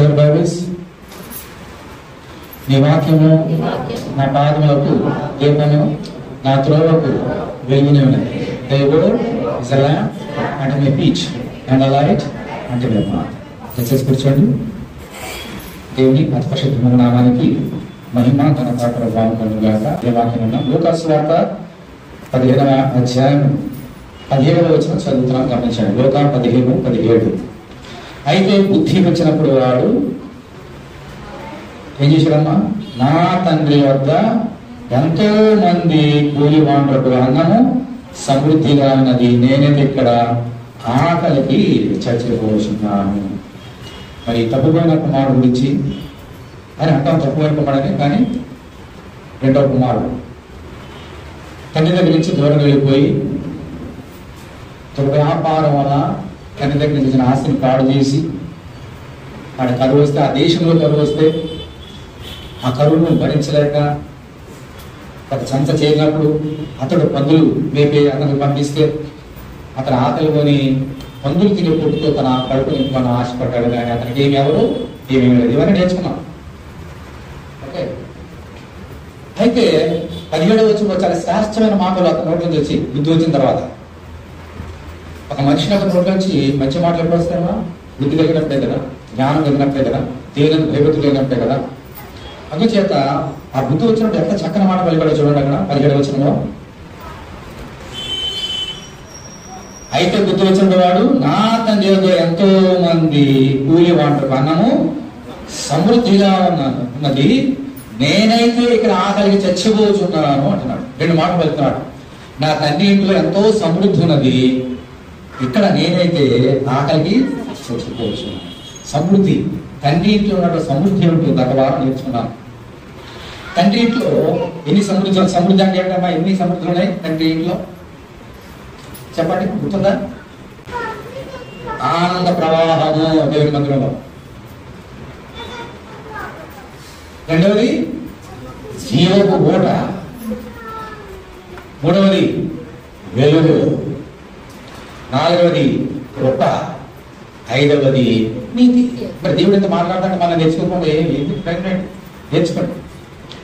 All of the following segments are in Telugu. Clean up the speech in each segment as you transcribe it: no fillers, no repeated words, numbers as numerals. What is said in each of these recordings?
Share Bibles. నీ వాక్యము నా పాదములకు దీపము, నా త్రోవకు వెలుగునూనె. Thy word is a lamp unto my feet and a light unto my path. దయచేసి కూర్చోండి. దేవుని అతి పరిశుద్ధమైన నామానికి మహిమ ఘనత ప్రభావం కలుగుగాక. ఈ వాక్యం ఉన్నాం. లూకాసు వార్త 15వ అధ్యాయం 17వ వచనం చదువుతున్నాం, గమనించండి. లూకా 15:17. అయితే బుద్ధి వచ్చినప్పుడు వాడు ఏం చేశాడమ్మా? నా తండ్రి వద్ద ఎంతో మంది కూలి వాండ్రకు అన్నము సమృద్ధిగా ఉన్నది, నేనైతే ఇక్కడ ఆకలికి చచ్చిపోతున్నాను. మరి తప్పుపోయిన కుమారుడు గురించి అని అంటాం, తప్పుపోయిన కుమారుడని. కానీ రెండవ కుమారుడు తండ్రి దగ్గర నుంచి దూరం వెళ్ళిపోయి వ్యాపారం వల్ల తండ్రి దగ్గర నుంచి ఆస్తిని పాడు చేసి వాడి కరువు వస్తే, ఆ దేశంలో కరువు వస్తే ఆ కరువును భరించలేక ఒక సంత చేరినప్పుడు అతడు పందులు మేపే అతను పంపిస్తే అతను ఆకలి కొని పందులు తినే పుట్టుతో తన కడుపు నింపుకొని ఆశపడ్డాడు. కానీ అతనికి ఎవరు ఏమేమి లేదు. ఇవన్నీ నేర్చుకున్నాం. ఓకే. అయితే 17వ వచనంలో చాలా శ్రేష్టమైన మాటలు అతని నోటి నుంచి వచ్చి బుద్ధి వచ్చిన తర్వాత. ఒక మనిషిని అతని నోటి నుంచి మంచి మాటలు ఎప్పుడు వస్తాయమ్మా? బుద్ధి కలిగినప్పుడే కదా, జ్ఞానం కలిగినప్పుడే కదా, దేవుని భయభక్తులు కలిగినప్పుడే కదా. అందుచేత ఆ బుద్ధి వచ్చినప్పుడు ఎంత చక్కని మాట పలికాడో చూడండి అక్కడ 17వ వచనంలో. అయితే బుద్ధి వచ్చిన వాడు నా తండ్రి దగ్గర ఎంతో మంది కూలి వాంటకు అన్నము సమృద్ధిగా ఉన్నది, నేనైతే ఇక్కడ ఆకలికి చచ్చిపోతున్నాను అంటున్నాడు. 2 మాటలు పలుకుతున్నాడు. నా తండ్రి ఇంట్లో ఎంతో సమృద్ధి ఉన్నది, ఇక్కడ నేనైతే ఆకలికి చచ్చిపోతున్నాను. సమృద్ధి, తండ్రి ఇంట్లో ఉన్నటువంటి సమృద్ధి ఏమిటో గత వారం నేర్చుకున్నాను. తండ్రి ఇంట్లో ఎన్ని సమృద్ధి అంటే ఏంటమ్మా? ఎన్ని సమృద్ధులు ఉన్నాయి తండ్రి ఇంట్లో? చెప్పండి, గుర్తుందా? ఆనంద ప్రవాహము దేవుని మందిరంలో. రెండవది జీవపు ఓట. మూడవది వెలుగు. నాలుగవది కృప. ఐదవది నీతి. మరి దేవుడు ఎంత మాట్లాడతాంటే మనం నేర్చుకోకుండా నేర్చుకోండి.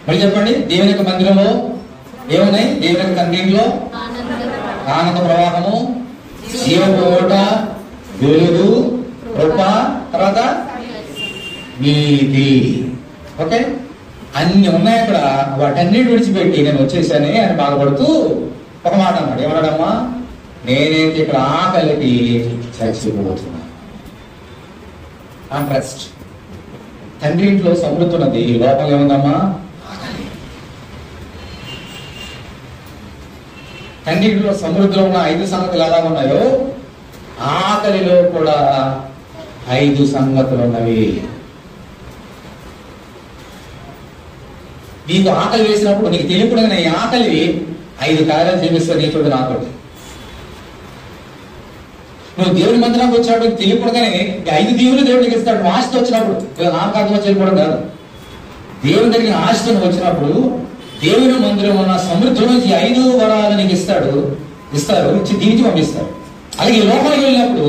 మళ్ళీ చెప్పండి. దేవుని యొక్క మందిరంలో ఏమున్నాయి? దేవుని యొక్క తండ్రిలో ఆనంద ప్రవాహము, జీవపు ఓట, వెలుగు, కృప, తర్వాత నీతి. ఓకే, అన్ని ఉన్నాయి అక్కడ. వాటన్నిటి విడిచిపెట్టి నేను వచ్చేసానే అని బాధపడుతూ ఒక మాట అన్నాడు. ఏమన్నాడమ్మా? నేనైతే ఇక్కడ ఆకలికి చచ్చిపోతున్నాను. కాంట్రాస్ట్. తండ్రి ఇంట్లో సమృద్ధి ఉన్నది, లోపల ఏముందమ్మా? ఆకలి. తండ్రి ఇంట్లో సమృద్ధిలో ఉన్న 5 సంగతులు ఎలా ఉన్నాయో ఆకలిలో కూడా 5 సంగతులు ఉన్నవి. నీకు ఆకలి వేసినప్పుడు నీకు తెలియకుండా ఈ ఆకలి 5 కార్యాలు చేపిస్తే నీతోటి నాతోటి. నువ్వు దేవుని మందిరానికి వచ్చినప్పుడు తెలియకుండానే 5 దీవులు దేవుడికి ఇస్తాడు. నువ్వు ఆశతో వచ్చినప్పుడు, నాకు అర్థం చేయకపోవడం కాదు. దేవుని దగ్గర ఆశతో వచ్చినప్పుడు దేవుని మందిరం ఉన్న సమృద్ధి నుంచి 5 వరాలు నీకు ఇస్తారు, ఇచ్చి దీనికి పంపిస్తారు. అలాగే ఈ లోకంలోకి వెళ్ళినప్పుడు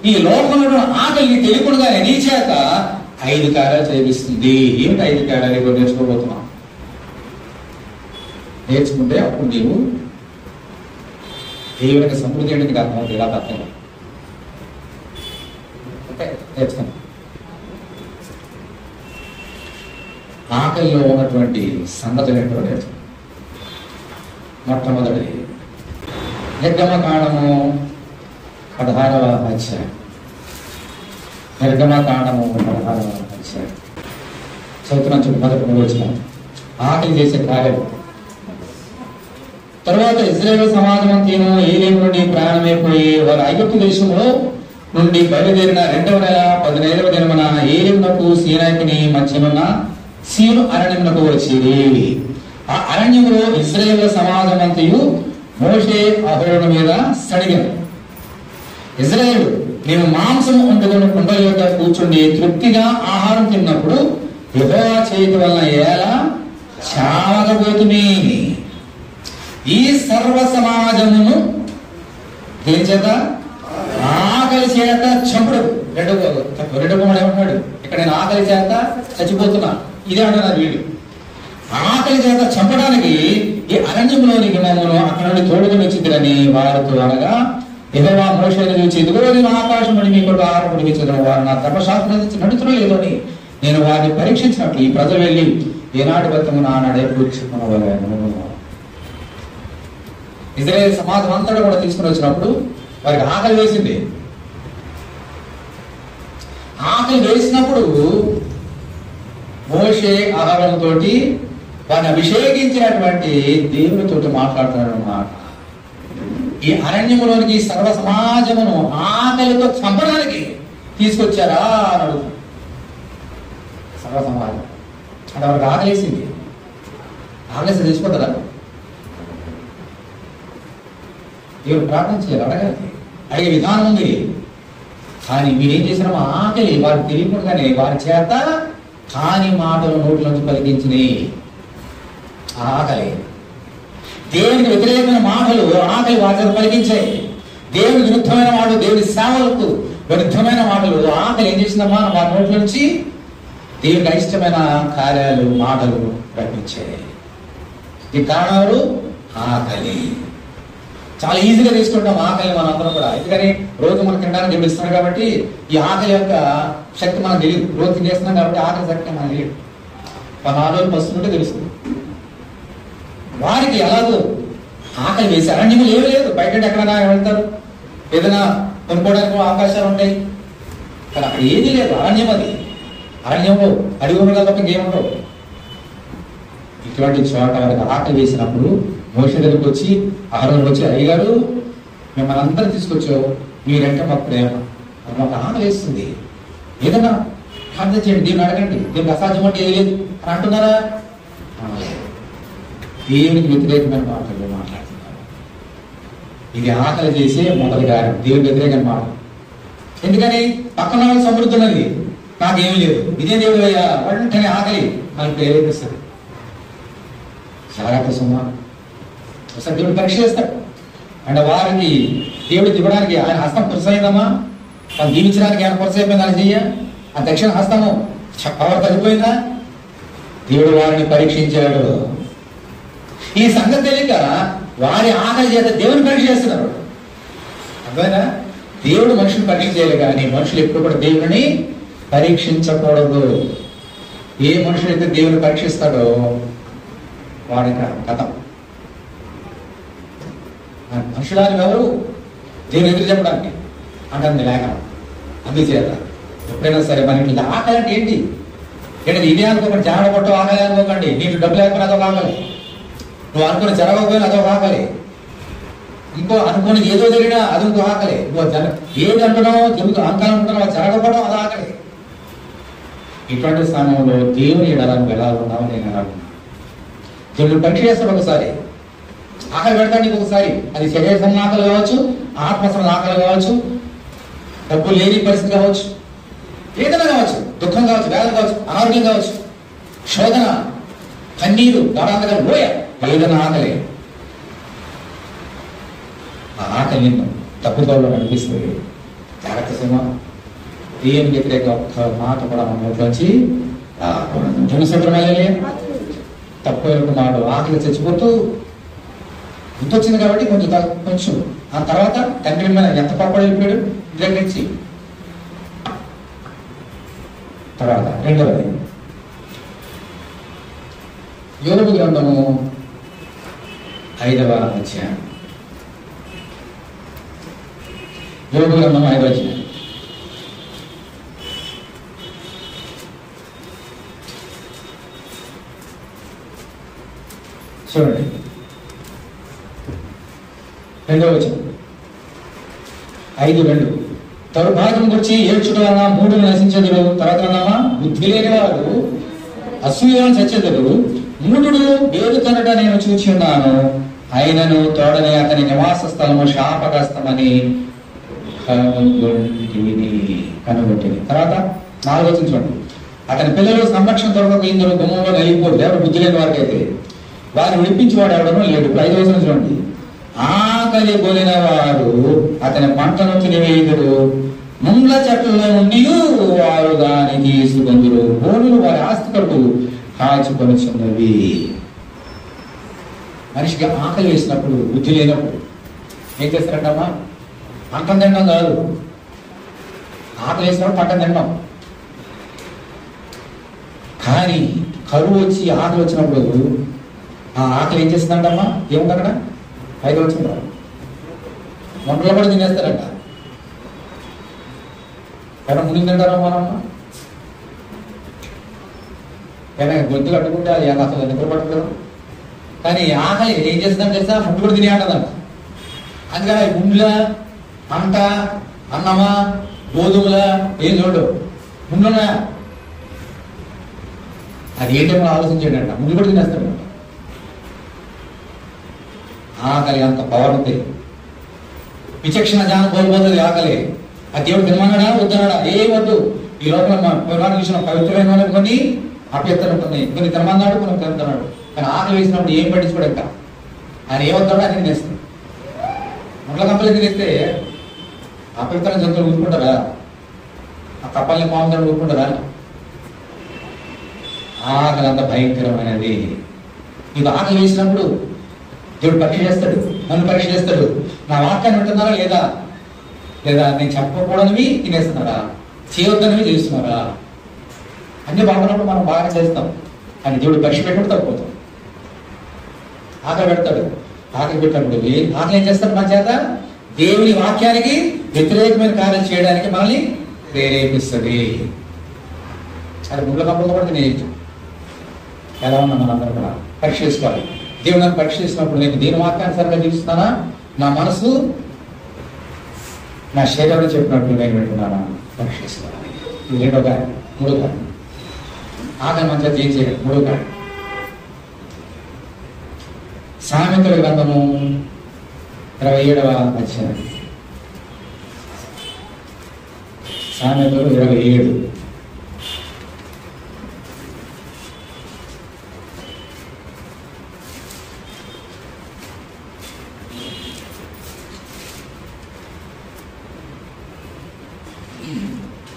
ఈ లోకంలో ఆకలి తెలియకుండానే నీ చేత 5 కార్యాలు చేపిస్తుంది. ఏమిటి 5 కార్యాలు? ఇప్పుడు నేర్చుకోబోతున్నాం. నేర్చుకుంటే అప్పుడు నీవు దేవుని యొక్క సమృద్ధి ఏంటి నీకు అర్థమవుతుంది. ఇలా అర్థం నేర్చుకోండి. ఆకలిలో ఉన్నటువంటి సంగతులు ఏంటో నేర్చుకోండి. మొట్టమొదటి నిర్గమకాండము 16వ అధ్యాయం. నిర్గమకాండము 16వ అధ్యాయం చదువుతున్నాం. చూడు, మొదటి 3 వచనం. ఆకలి చేసే కార్యం. తర్వాత ఇశ్రాయేలు సమాజం అంతేను ఏలీము నుండి ప్రయాణమైపోయి వారు ఐగుప్తు దేశంలో నుండి బయలుదేరిన 2వ నెల 15వ దినమున ఏలీమునకు సీనాయికి మధ్యనున్న సీను అరణ్యమునకు వచ్చిరి. ఆ అరణ్యములో ఇశ్రాయేలు సమాజం అంతయు మోషే అహరోను మీద సడిగారు. ఇశ్రాయేలు, మేము మాంసం వండుకొని కుండల యొక్క కూర్చుండి తృప్తిగా ఆహారం తిన్నప్పుడు యెహోవా చేతి వలన ఎలా చావకపోతుమి. ఈ సర్వ సమాజమును దేని చేత? ఆకలి చేత చంపుడు. రెండో కుమారుడు ఏమంటున్నాడు? ఇక్కడ నేను ఆకలి చేత చచ్చిపోతున్నా. ఇదే అంటున్నారు వీళ్ళు. ఆకలి చేత చంపడానికి ఈ అరణ్యంలోనికి మమ్మను అక్కడ నుండి తోడుకొని వచ్చిందని వారితో అనగా, యెహోవా మోషేను చూచి, ఇదిగో నేను ఆకాశం నుండి మీ కొరకు ఆహారం పొడిగించడం, వారు నా ధర్మశాస్త్రం నుంచి నడుతున్న లేదని నేను వారిని పరీక్షించినట్లు ఈ ప్రజలు వెళ్ళి ఏనాటి బతమును ఆనాడే పూర్చుకునవలేను. ఇజ్రాయేల్ సమాజం అంతటా కూడా తీసుకుని వచ్చినప్పుడు వారికి ఆకలి వేసింది. ఆకలి వేసినప్పుడు మోషే ఆహారంతో వారిని అభిషేకించినటువంటి దేవునితోటి మాట్లాడుతున్నాడు అన్నమాట. ఈ అరణ్యములోనికి సర్వ సమాజమును ఆకలితో చంపడానికి తీసుకొచ్చారా అని అడుగుతాడు. సర్వ సమాజం అంటే వారికి ఆకలేసింది. ఆకలేసి తెచ్చిపోతారా? దేవుడు ప్రార్థన చేయాలి, అడగాలి, అడిగే విధానం ఉంది. కానీ మీరేం చేసినామో ఆకలి వారికి తెలియకుండానే వారి చేత కాని మాటలు నోట్లోంచి పలికించినాయి. ఆకలి దేవునికి వ్యతిరేకమైన మాటలు ఆకలి వారి చేత పలికించాయి. దేవునికి విరుద్ధమైన మాటలు, దేవుని సేవలకు విరుద్ధమైన మాటలు ఆకలి ఏం చేసిందమ్మా వారి నోట్ల నుంచి దేవునికి అయిష్టమైన కార్యాలు మాటలు రప్పించాయి. ఈ కారణాలు ఆకలి. చాలా ఈజీగా తీసుకుంటాం ఆకలి మనం అందరం కూడా. ఎందుకని రోజు మనకు తినడానికి దేవుడు ఇస్తున్నాడు కాబట్టి ఈ ఆకలి యొక్క శక్తి మనకు తెలియదు. రోజు తినేస్తున్నాం కాబట్టి ఆకలి శక్తి మనకు తెలియదు. 14 రోజులు పస్తుంటే తెలుస్తుంది. వారికి ఎలాగో ఆకలి వేసి అరణ్యములు ఏమీ లేదు. బయట ఎక్కడైనా వెళ్తారు, ఏదైనా కొనుక్కోవడానికి అవకాశాలు ఉంటాయి, కానీ అక్కడ ఏది లేదు. అరణ్యం అది. అరణ్యంలో అడిగి ఉండగా తప్ప ఇంకేముండవు. ఇటువంటి చోట వారికి ఆకలి వేసినప్పుడు మోషే దగ్గరికి వచ్చి అహరోనుకు వచ్చి, అయ్యగారు మిమ్మల్ని అందరూ తీసుకొచ్చావు, మీరంటే మాకు ప్రేమ, మాకు ఆకలి వేస్తుంది, ఏదన్నా ప్రార్థన చేయండి, దేవుని అడగండి, దేవునికి అసాధ్యం అంటే ఏది లేదు అని అంటున్నారా? దేవునికి వ్యతిరేకమైన మాటలు మాట్లాడుతున్నారు. ఇది ఆకలి చేసే మొదటి కార్యం, దేవునికి వ్యతిరేకమైన మాట. ఎందుకని పక్కన వాళ్ళు సమృద్ధి ఉన్నది, నాకేమీ లేదు, ఇదే దేవుడు అయ్యా వెంటనే ఆకలి మనకు ప్రేరేపిస్తుంది. జాగ్రత్త సుమా. ఒకసారి దేవుడు పరీక్ష చేస్తాడు. అంటే వారికి దేవుడు ఇవ్వడానికి ఆయన హస్తం పురుసైందమ్మా, వాళ్ళు దీవించడానికి ఆయన పురుసైపోయింది అని చెయ్య. ఆ దక్షిణ హస్తము పవర్ తగ్గిపోయిందా? దేవుడు వారిని పరీక్షించాడు. ఈ సంగతి తెలియక వారి ఆకలి చేత దేవుని పరీక్ష చేస్తున్నారు. అర్థమైనా? దేవుడు మనుషుని పరీక్ష చేయాలి, కానీ మనుషులు ఎప్పుడు కూడా దేవుని పరీక్షించకూడదు. ఏ మనుషులైతే దేవుని పరీక్షిస్తాడో వాడి కథం. మనుషులని ఎవరు దేవుని ఎదురు చెప్పడానికి అంటుంది లేఖనం. అందుచేత ఎప్పుడైనా సరే మనకి ఆకలి అంటే ఏంటి? ఏంటంటే ఇదే అనుకోకండి, జరగ కొట్ట ఆకలి అనుకోకండి. నీకు డబ్బు లేకపోయినా అదొక ఆకలి, నువ్వు అనుకుని జరగకపోయినా అదొక ఆకలి, ఇంకో అనుకుని ఏదో జరిగినా అది ఇంకో ఆకలి. ఏది అంటున్నావు అనుకుంటున్నావు జరగకపోవడం అది ఆకలి. ఇటువంటి స్థానంలో దేవుని ఎడలను ఎలా ఉన్నావు నేను ఎలా ఉన్నాను. దేవుడు పరీక్ష చేస్తాడు. ఒకసారి ఆకలి పెడతాడు నీకు, ఒకసారి అది శరీర ఆకలి కావచ్చు, ఆత్మసమ ఆకలి కావచ్చు, డబ్బు లేని పరిస్థితి కావచ్చు, ఏదైనా కావచ్చు, దుఃఖం కావచ్చు, వేదన కావచ్చు, అనారోగ్యం కావచ్చు, శోధన, కన్నీరు, గాఢంగా లోయ, ఏదైనా ఆకలి. ఆ ఆకలి నిన్ను తప్పుదోవలో కనిపిస్తుంది. జాగ్రత్త సింహ. దేవుని వ్యతిరేక ఒక్క మాట కూడా మన నోట్లోంచి రాకూడదు. జనసంద్రమల్లే తప్పు మాట ఆకలి చచ్చిపోతూ ఇంత వచ్చింది కాబట్టి కొంచెం ఆ తర్వాత తండ్రి మీద ఎంత పాపడి వెళ్ళిపోయాడు దగ్గర నుంచి. తర్వాత రెండవది యోబు గ్రంథము 5వ అధ్యాయం. యోబు గ్రంథము 5వ అధ్యాయం. చూడండి 2వ వచనం. 5:2 దౌర్భాగ్యం గురించి ఏడ్చుట వలన మూఢులు నశించెదరు. తర్వాత అన్నామా, బుద్ధి లేని వారు అసూయను చచ్చెదరు. మూఢుడు వేడుకనట నేను చూచి ఉన్నాను, ఆయనను తోడని అతని నివాస స్థలము శాపగ్రస్తమని కనుగొంటిని. తర్వాత 4వ వచనం చూడండి. అతని పిల్లలు సంరక్షణ దొరకక ఇందులో గుమ్మంలో నలిగిపోరు. ఎవరు బుద్ధి లేని వారికి అయితే వారిని విడిపించేవాడు ఎవడనో లేడు. 5వ వచనం చూడండి. ఆకలి గొలిన వారు అతని పంటను తినివేయుదురు, ముండ్ల చెట్ల నుండి వారు దానికి సుగంధులు, భూములు వారి ఆస్తి కొరకు కాచుకొనిచున్నవి. మనిషికి ఆకలి వేసినప్పుడు, బుద్ధి లేనప్పుడు ఏం చేస్తారంటమ్మా? పంటం తినడం కాదు, ఆకలి వేసినప్పుడు పంటం తినడం. కానీ కరువు వచ్చి ఆకలి వచ్చినప్పుడు ఆ ఆకలి ఏం చేస్తుందంటమ్మా? ఏముంది అక్కడ? పైకి వచ్చిందా? వంటలు కూడా తినేస్తారంట. ఎవరైనా ముందు తింటారా మనమ్మ? ఏమైనా గొంతు కట్టుకుంటే అది అసలు నిద్ర పట్టలేదు. కానీ ఆకలి ఏం చేస్తుందని తెలుసా? ముందు కూడా తినేటదంట. అందుకని ముండ్ల, పంట, అన్నమా, గోధుమల ఏం చూడు, ముందున్నా అది ఏంటో ఆలోచించాడంట. ముందు కూడా తినేస్తాడు. ఆకలి అంత పవర్ ఉంది. విచక్షణ జ్ఞానం కోల్పోతుంది ఆకలి. ఆ దేవుడు తినమన్నాడా వద్దన్నాడా? ఏం వద్దు. ఈ లోపల పురాణం విషయం పవిత్రమైన కొన్ని అపవిత్రలు ఉన్నాయి, కొన్ని తినమన్నాడు, కొన్ని తింటున్నాడు. కానీ ఆకలి వేసినప్పుడు ఏం పట్టించుకోడంట. ఆయన ఏమవుతాడో అని తినేస్తాడు. ముట్ల కంపలు తినేస్తే అపవిత్రమైన జంతువులు ఊరుకుంటారా? ఆ కప్పల్ని పాములను ఊరుకుంటారా? ఆకలి అంత భయంకరమైనది. నీకు ఆకలి వేసినప్పుడు దేవుడు పరీక్ష చేస్తాడు, నన్ను పరీక్ష చేస్తాడు. నా వాక్యాన్ని వింటున్నారా లేదా? లేదా నేను చెప్పకూడనివి తినేస్తున్నారా? చేయొద్దనివి చేస్తున్నారా? అన్ని బాగున్నప్పుడు మనం బాగా చేస్తాం. కానీ దేవుడు పరీక్ష పెట్టినప్పుడు తప్పుతాం. ఆకలి పెడతాడు. ఆకలి పెట్టినప్పుడు ఆకలి ఏం చేస్తాడు? మన చేత దేవుని వాక్యానికి వ్యతిరేకమైన కార్యాలు చేయడానికి మనల్ని ప్రేరేపిస్తుంది. అది ముళ్ళ కంపంలో కూడా తినేయచ్చు. ఎలా ఉన్నా మనందరం కూడా పరీక్ష చేసుకోవాలి. దేవుడు నన్ను పరీక్ష చేసినప్పుడు నేను దీని వాక్యానుసారంగా జీవిస్తున్నానా? నా మనసు నా శరీరం చెప్పినట్టు నేను వింటున్నానా? పరీక్ష చేసుకోవాలి. ఇది రెండో కారణం. మూడో కారణం ఆకలి మంచిగా ఏం చేయాలి? మూడో కారణం సామెతల గ్రంథము 27వ అధ్యాయం. సామెతలు 27.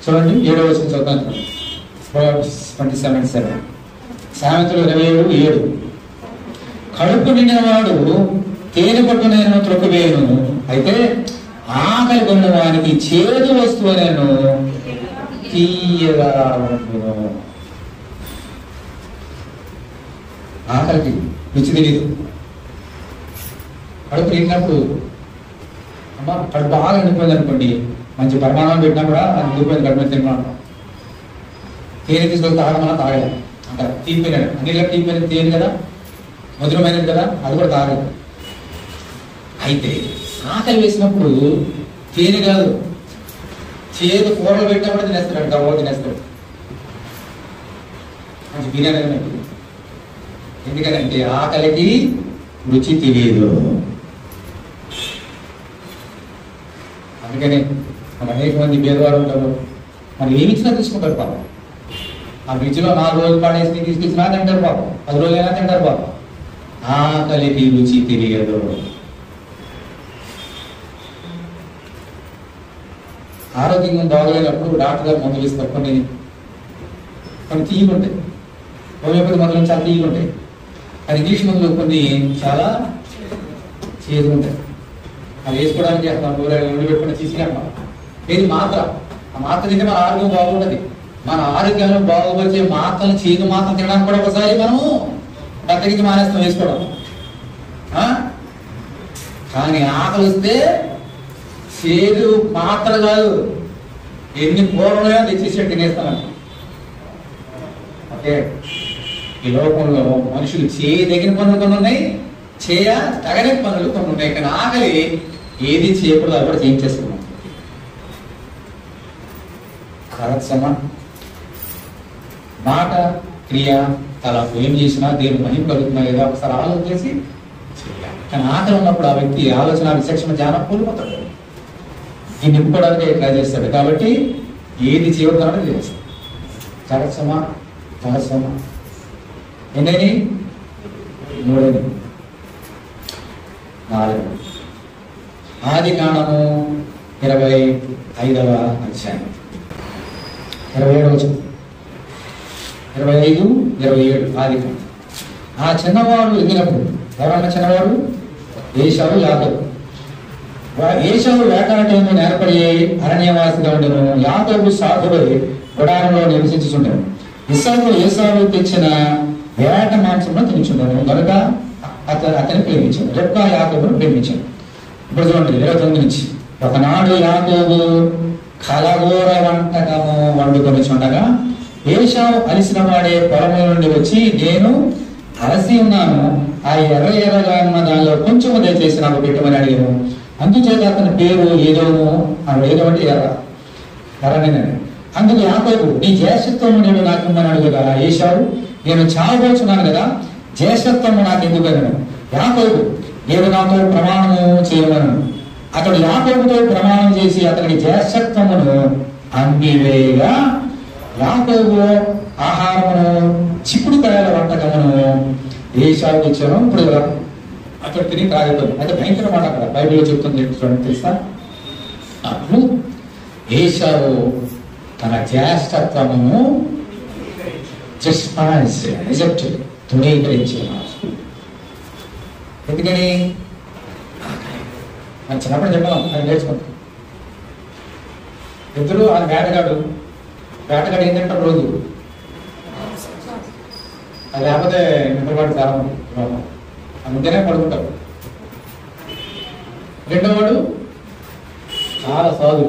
చూడండి 7వ వచనం చదువుతాను. 27:7. సామెతలు 27:7. కడుపు నిండిన వాడు తేనె పట్టు నేను త్రొక్కువేయను, అయితే ఆకలి కొన్న వానికి చేదు వస్తువు నేను తీయగా ఉండును. ఆకలికి రుచి తెలియదు. కడుపు నిండినప్పుడు అమ్మ కడుపు బాగా నిండిపోయింది అనుకోండి, మంచి పరిమాణం పెట్టినా కూడా అది నిండిపోయింది కడుపు మీద తిన్నాను. తేనె తీసుకొని తాగమన్నా తాగలేదు అంటారు. తీపినాడు అన్నిళ్ళకి తీపినది తేనె కదా, మధురమైనది కదా, అది కూడా తాగలేదు. అయితే ఆకలి వేసినప్పుడు తేనె కాదు, చేదు కూరలు పెట్టినా కూడా తినేస్తాడు. గవ్వ తినేస్తాడు. మంచి బిర్యానీ. ఎందుకంటే ఆకలికి రుచి తెలియదు. అందుకని మన అనేక మంది పేదవారు ఉంటారు, మనం ఏమి ఇచ్చినా తీసుకుంటారు పాపం. ఆ రుచిలో 4 రోజులు పాడేసి తీసుకొచ్చినా తింటారు పాపం, 10 రోజులైనా తింటారు పాపం. ఆకలికి రుచి తెలియదు. ఆరోగ్యం బాగోలేనప్పుడు డాక్టర్ గారు మందులు ఇస్తారు. కొన్ని తీయకుంటాయి, హోమియోపతి మందులు చాలా తీయకుంటాయి. అది ఇంగ్లీష్ మందులు కొన్ని చాలా చేదు ఉంటాయి. అది వేసుకోవడానికి పెట్టుకుని తీసుకెళ్ళాం. ఇది మాత్ర. ఆ మాత్ర తింటే మన ఆరోగ్యం బాగుంటుంది. మన ఆరోగ్యాన్ని బాగుపరిచే మాత్రలు, చేదు మాత్రం తినడానికి కూడా ఒకసారి మనము బద్దకించి మానేస్తాం వేసుకోవడం. కానీ ఆకలి వస్తే చేదు మాత్రలు కాదు, ఎన్ని కూరలుగా తెచ్చేసి తినేస్తాను. ఓకే, ఈ లోకంలో మనుషులు చేయదగిన పనులు కొన్ని ఉన్నాయి, తగని పనులు కొన్ని ఉన్నాయి. కానీ ఆకలి ఏది చేయకూడదు అది కూడా చేయించేస్తున్నాం. కరెక్ట్సమ్మా? మాట, క్రియ, తలపు ఏం చేసినా దేవుని మహిమ కలుగుతున్నా లేదా ఒకసారి ఆలోచన చేసి చేయాలి. కానీ ఆకలి ఉన్నప్పుడు ఆ వ్యక్తి ఆలోచన, విచక్షణ, జ్ఞానం కోల్పోతాడు. ఈ నింపుకోవడానికి ట్రై చేస్తాడు. కాబట్టి ఏది చేయవద్దు చేస్తాడు. కరెక్ట్సమ్మా? కరెక్ట్సమ్మా? ఎన్నైనా 3, 4. ఆదికాండము 25వ అధ్యాయం 27వ వచనం, 25, 27 ఆదికాండం. ఆ చిన్నవాడు ఎదిగినప్పుడు, ఎవరన్నా చిన్నవాడు? ఏశావు, యాకోబు. ఏశావు వేటాడటంలో నేర్పడి అరణ్యవాసిగా ఉండను. యాకోబు సాధువై గుడారంలో నివసించుచుండెను. ఇస్సాకు ఏశావు తెచ్చిన వేట మాంసంలో తినుచుండెను కనుక అతన్ని ప్రేమించాడు. రెబ్కా యాకోబును ప్రేమించాడు. ఇప్పుడు చూడండి 29 నుంచి. ఒకనాడు యాకోబు కలగూర వంటకము వండుకొని చుండగా ఏశావు అలిసిన వాడే పొలముల నుండి వచ్చి, నేను అలసి ఉన్నాను, ఆ ఎర్రగా ఉన్న దానిలో కొంచెము దయచేసి నాకు పెట్టమని అడిగాను. అందుచేత అతని పేరు ఏదోము. ఏదో అంటే ఎర్రని. అందుకు యాకోబు, నీ జ్యేష్ఠత్వము నేను నాకు ఇమ్మని అడుగుగా ఏశావు, నేను చావబోచున్నాను కదా, జ్యేష్ఠత్వము నాకు ఎందుకను. యాకోబు, నేను నాతో ప్రమాణము చేయమను. అతడు యాకోబుతో ప్రమాణం చేసి అతనికి జ్యేష్ఠత్వమును అందివేగా యాకోబు ఆహారమును చిక్కుడుకాయల వంటకమును ఏశావు ఇచ్చాను. ఇప్పుడు అక్కడ తిని తాగుతాడు. అయితే భయంకర మాట అక్కడ బైబిల్లో చెప్తుంది చూడండి, తెలుసా? అప్పుడు ఏశావు తన జ్యేష్ఠత్వమును రిజెక్ట్ తృణీకరించాడు. ఎందుకని? మనం చిన్నప్పుడు చెప్పాం, అది నేర్చుకుంటాం. ఇద్దరు ఆ వేటగాడు ఏంటంటారు రోజు, అది లేకపోతే నిద్రపాటు చాలా అందుకనే పడుకుంటారు. రెండోవాడు చాలా సాధు,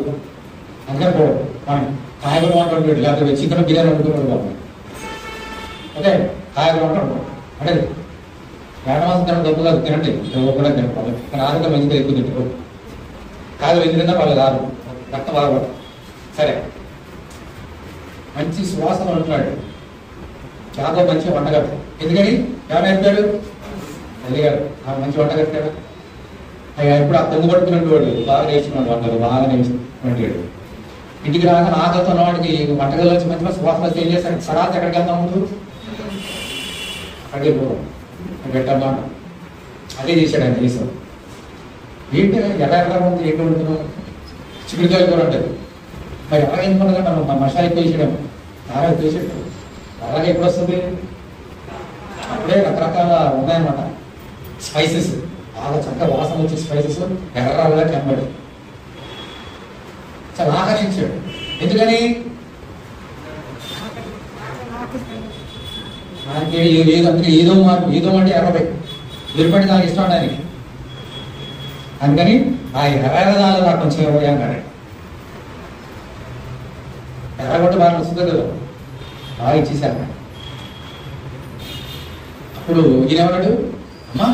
అందుకని పోవడం కాయగూర వంట, లేకపోతే చికెన్ బిర్యానీ వండుకున్నాడు బాబు. ఓకే, కాయగూర వంట అంటే వేటమాసం తినడం గొప్ప కాదు, తినండి కూడా తినడం. కానీ ఆరోగ్యం మంచిగా ఎక్కువ తింటారు. కాదు ఎందుకన్నా వాళ్ళు రారు, రక్తం బాగా. సరే, మంచి సువాసన ఉంటున్నాడు చాలా మంచి వంటగట్టు. ఎందుకని? ఎవరు నేర్పాడు? అదిగాడు ఆ మంచి వంట కట్టాడు. ఇప్పుడు ఆ పొంగు పట్టుకున్నట్టు వాడు బాగా నేర్చుకున్నాడు, వంటలు బాగా నేర్చుకున్నాడు. ఇంటికి రాగా ఆకలితో వాడికి వంటగల్లో వచ్చి మంచి సువాసన వస్తే ఏం చేస్తాడు? సరాత ఎక్కడికి వెళ్తాం ముందు అక్కడికి పోవడం పెట్టమ్మా. అదే చేశాడు ఆయన. చేసాడు ఏంటి ఎర్ర ఉంది, ఏంటి వండుతున్నాం? చిక్కుడుకాయలు కూర ఉంటుంది. మరి ఎలా ఎందుకున్నదా మనం మసాలా ఎక్కువ వేసాడు, కారం ఎక్కువ వేసాడు. అలాగే ఎప్పుడు వస్తుంది? అప్పుడే రకరకాల ఉన్నాయన్నమాట స్పైసెస్, బాగా చక్కగా వాసన వచ్చే స్పైసెస్ ఎర్రగా కనబడి చాలా ఆకర్షించాడు. ఎందుకని? ఆయనకి ఏదో అందుకే ఏదో అంటే ఎర్రపై ఎరుపడి నాకు ఇష్టం ఉండడానికి. అందుకని ఆ ఎర్రదాలు నాకు కొంచెం ఇవ్వయా అన్నాడు. ఎర్రగొట్టు బాగా వస్తుంది కదా, బాగా ఇచ్చేసాను. అప్పుడు ఈయనేమన్నాడు, అమ్మా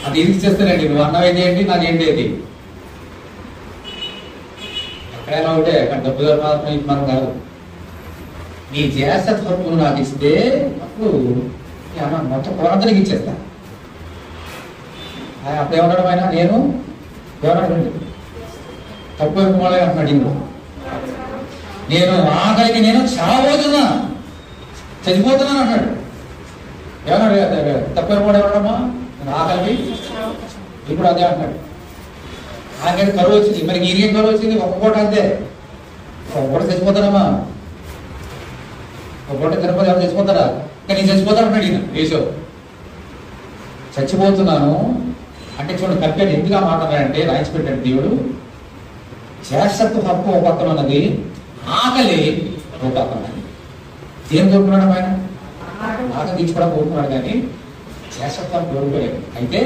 అది ఇది చేస్తానండి, నువ్వు అన్నమైంది ఏంటి, నాకేంటి అది. ఎక్కడైనా ఉంటే అక్కడ డబ్బులు మాత్రం ఇది మనం కాదు. నీ జ్యేష్ఠత్వము నాకు ఇస్తే అప్పుడు మొత్తం పొలందరికి ఇచ్చేస్తా. అప్పుడు ఏమన్నాడు ఆయన? నేను ఏమన్నాడు తక్కువ మళ్ళీ అంటున్నాడు. ఇందులో నేను ఆకలికి నేను చావబోతున్నా, చచ్చిపోతున్నాను అన్నాడు. ఏమన్నాడు? తక్కువ కూడా ఏమన్నాడమ్మా? నేను ఆకలికి ఇప్పుడు అదే అంటున్నాడు. ఆకలి కరువు వచ్చింది, మరి ఈరిగేం కరువు వచ్చింది? ఒక్క పూట అంతే, ఒక పూట చచ్చిపోతానమ్మా. ఒక పూట తిరుపతి ఎవరు చచ్చిపోతారా? ఇంకా నేను చచ్చిపోతాను అన్నాడు ఈయన. వేసావు చచ్చిపోతున్నాను అంటే చూడండి, కప్పాడు. ఎందుకు ఆ మాట అంటే రాయించి పెట్టాడు దేవుడు. జ్యేష్ఠత్వ హక్కు ఒక పక్కన ఉన్నది, ఆకలి ఒక పక్కన ఉన్నది. ఏం కోరుకున్నాడు ఆయన? ఆకలి తీర్చుకోవడం కోరుకున్నాడు, కానీ జ్యేష్ఠత్వం కోరుకోలేదు. అయితే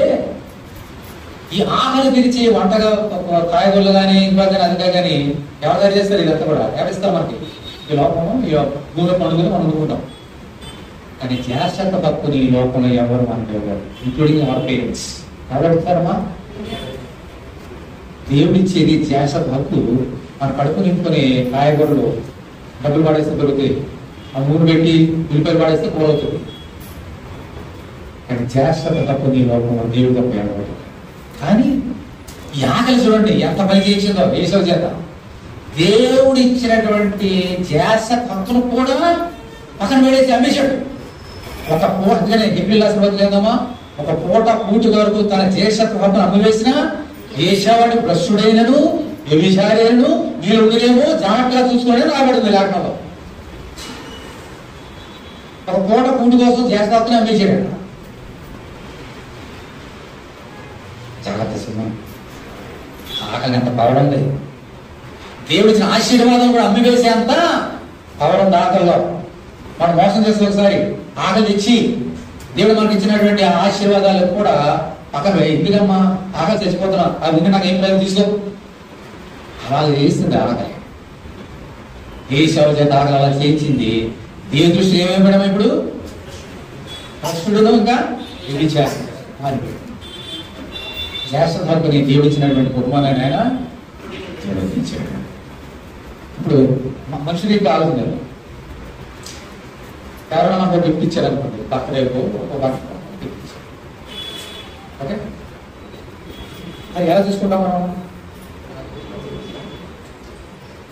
ఈ ఆకలి తీర్చి వంటగా కాయగూరలు కానీ ఇంకా కానీ అదిగా కానీ ఎవరు తయారు చేస్తారు? ఇదంతా కూడా ఎవరిస్తారు మనకి? ఈ లోపము ఈ భూమిలో పండుగలు మనం అనుకుంటాం. కానీ జ్యేష్ఠత్వ హక్కుని ఈ లోకంలో ఎవరు మనకు, ఇంక్లూడింగ్ అవర్ పేరెంట్స్ ఎవరు అడుగుతారమ్మా? దేవుడిచ్చేది జ్యేష్ఠత్వ హక్కు. మన కడుపు నింపుకొని కాయగూరలు డబ్బులు పాడేస్తే దొరుకుతాయి, ఆ నూనె పెట్టి ఉల్లిపాయలు పాడేస్తే కూర అవుతుంది. కానీ జ్యేష్ఠత్వ హక్కు ఈ లోకంలో దేవుడి తప్ప ఎవరు. కానీ ఈ ఆకలి చూడండి ఎంత పని చేసిందో ఏసావు చేత. దేవుడు ఇచ్చినటువంటి జ్యేష్ఠత్వ హక్కును కూడా పక్కన పెడేసి అమ్మేశాడు. ఒక పూట హెబ్రీలాసమా ఒక పూట పూటి వరకు తన జ్యేష్ఠత్వ హక్కును అమ్మవేసిన ఏశావాడి భ్రష్టుడైనను వ్యభిచారులను వీళ్ళుండేమో జాగ్రత్తగా చూసుకొని రాబడింది లేఖనంలో. ఒక పూట కూటి కోసం చేస్తానే అమ్మేసాడు. జాగ్రత్త సినిమా. ఆకలి అంత పవర్ ఉంది. దేవుడి ఇచ్చిన ఆశీర్వాదం కూడా అమ్మివేసే అంత పవర్ ఉంది ఆకలిలో. మనం మోసం చేస్తే ఒకసారి ఆకలి ఇచ్చి దేవుడు మనకి ఇచ్చినటువంటి ఆశీర్వాదాలకు కూడా పక్కన ఎందుకమ్మా ఆకలి చచ్చిపోతున్నా అది ఉంటే నాకు ఏం లేదు తీసుకో అలా చేస్తుంది. ఆకలి ఏ సేవ చేత ఆకలి అలా చేయించింది. దేవుని దృష్టి ఏమైపోయడం ఇప్పుడు కష్టుడును ఇంకా ఇది చేస్తాడు వరకు నీ దేవుడు ఇచ్చినటువంటి కుటుంబాన్ని ఆయన జీవించాడు. ఇప్పుడు మనుషులు ఇంకా ఆలోచన ఎవరైనా నాకు గిఫ్ట్ ఇచ్చారు అనుకోండి, బర్త్డేకు ఒక గిఫ్ట్ ఇచ్చారు. ఓకే, అది ఎలా చూసుకుంటాం మనం?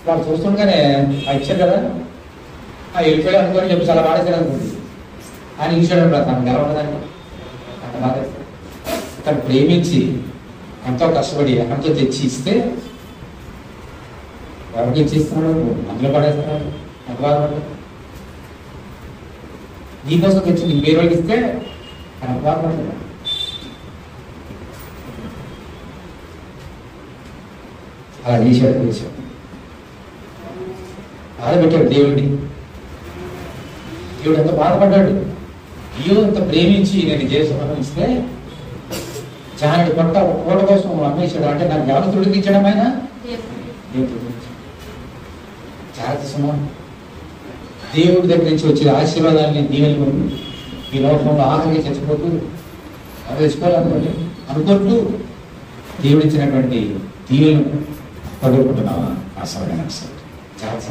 వాళ్ళు చూస్తుండగానే ఇచ్చారు కదా వెళ్ళిపోయాడు అనుకోని చెప్పి చాలా వాడేసాడు అనుకోండి. ఆయన ఇచ్చాడు అనుకుంటారు తనకు ఎలా ఉండదని అంత బాధేస్తాడు. తను ప్రేమించి ఎంతో కష్టపడి ఎక్కడితో తెచ్చి ఇస్తే ఎవరికి ఇచ్చిస్తున్నాడు? అందులో పడేస్తున్నాడు. ఎంత బాధపడ్డాడు. నీకోసం తెచ్చి నీకు వేరే వాళ్ళకి ఇస్తే ఎంత బాధపడతాడు. అలా చేశాడు. బాధపెట్టాడు దేవుడిని. దేవుడు ఎంత బాధపడ్డాడు. అయ్యో ఎంత ప్రేమించి నేను చేసిన ఇస్తే జానుడి పట్ట కోట కోసం అమ్మేశాడు. అంటే నాకు ఎవరు తొడిగించడం అయినా జాగ్రత్త సుమా. దేవుడి దగ్గర నుంచి వచ్చే ఆశీర్వాదాలని దీవెనలు ఈ లోకంలో ఆకలిగా చచ్చిపోతూ అవి తెచ్చుకోవాలనుకోండి అనుకుంటూ దేవుడు ఇచ్చినటువంటి దీవెనలు పడుకుంటున్నావా? అసలు జాగ్రత్త.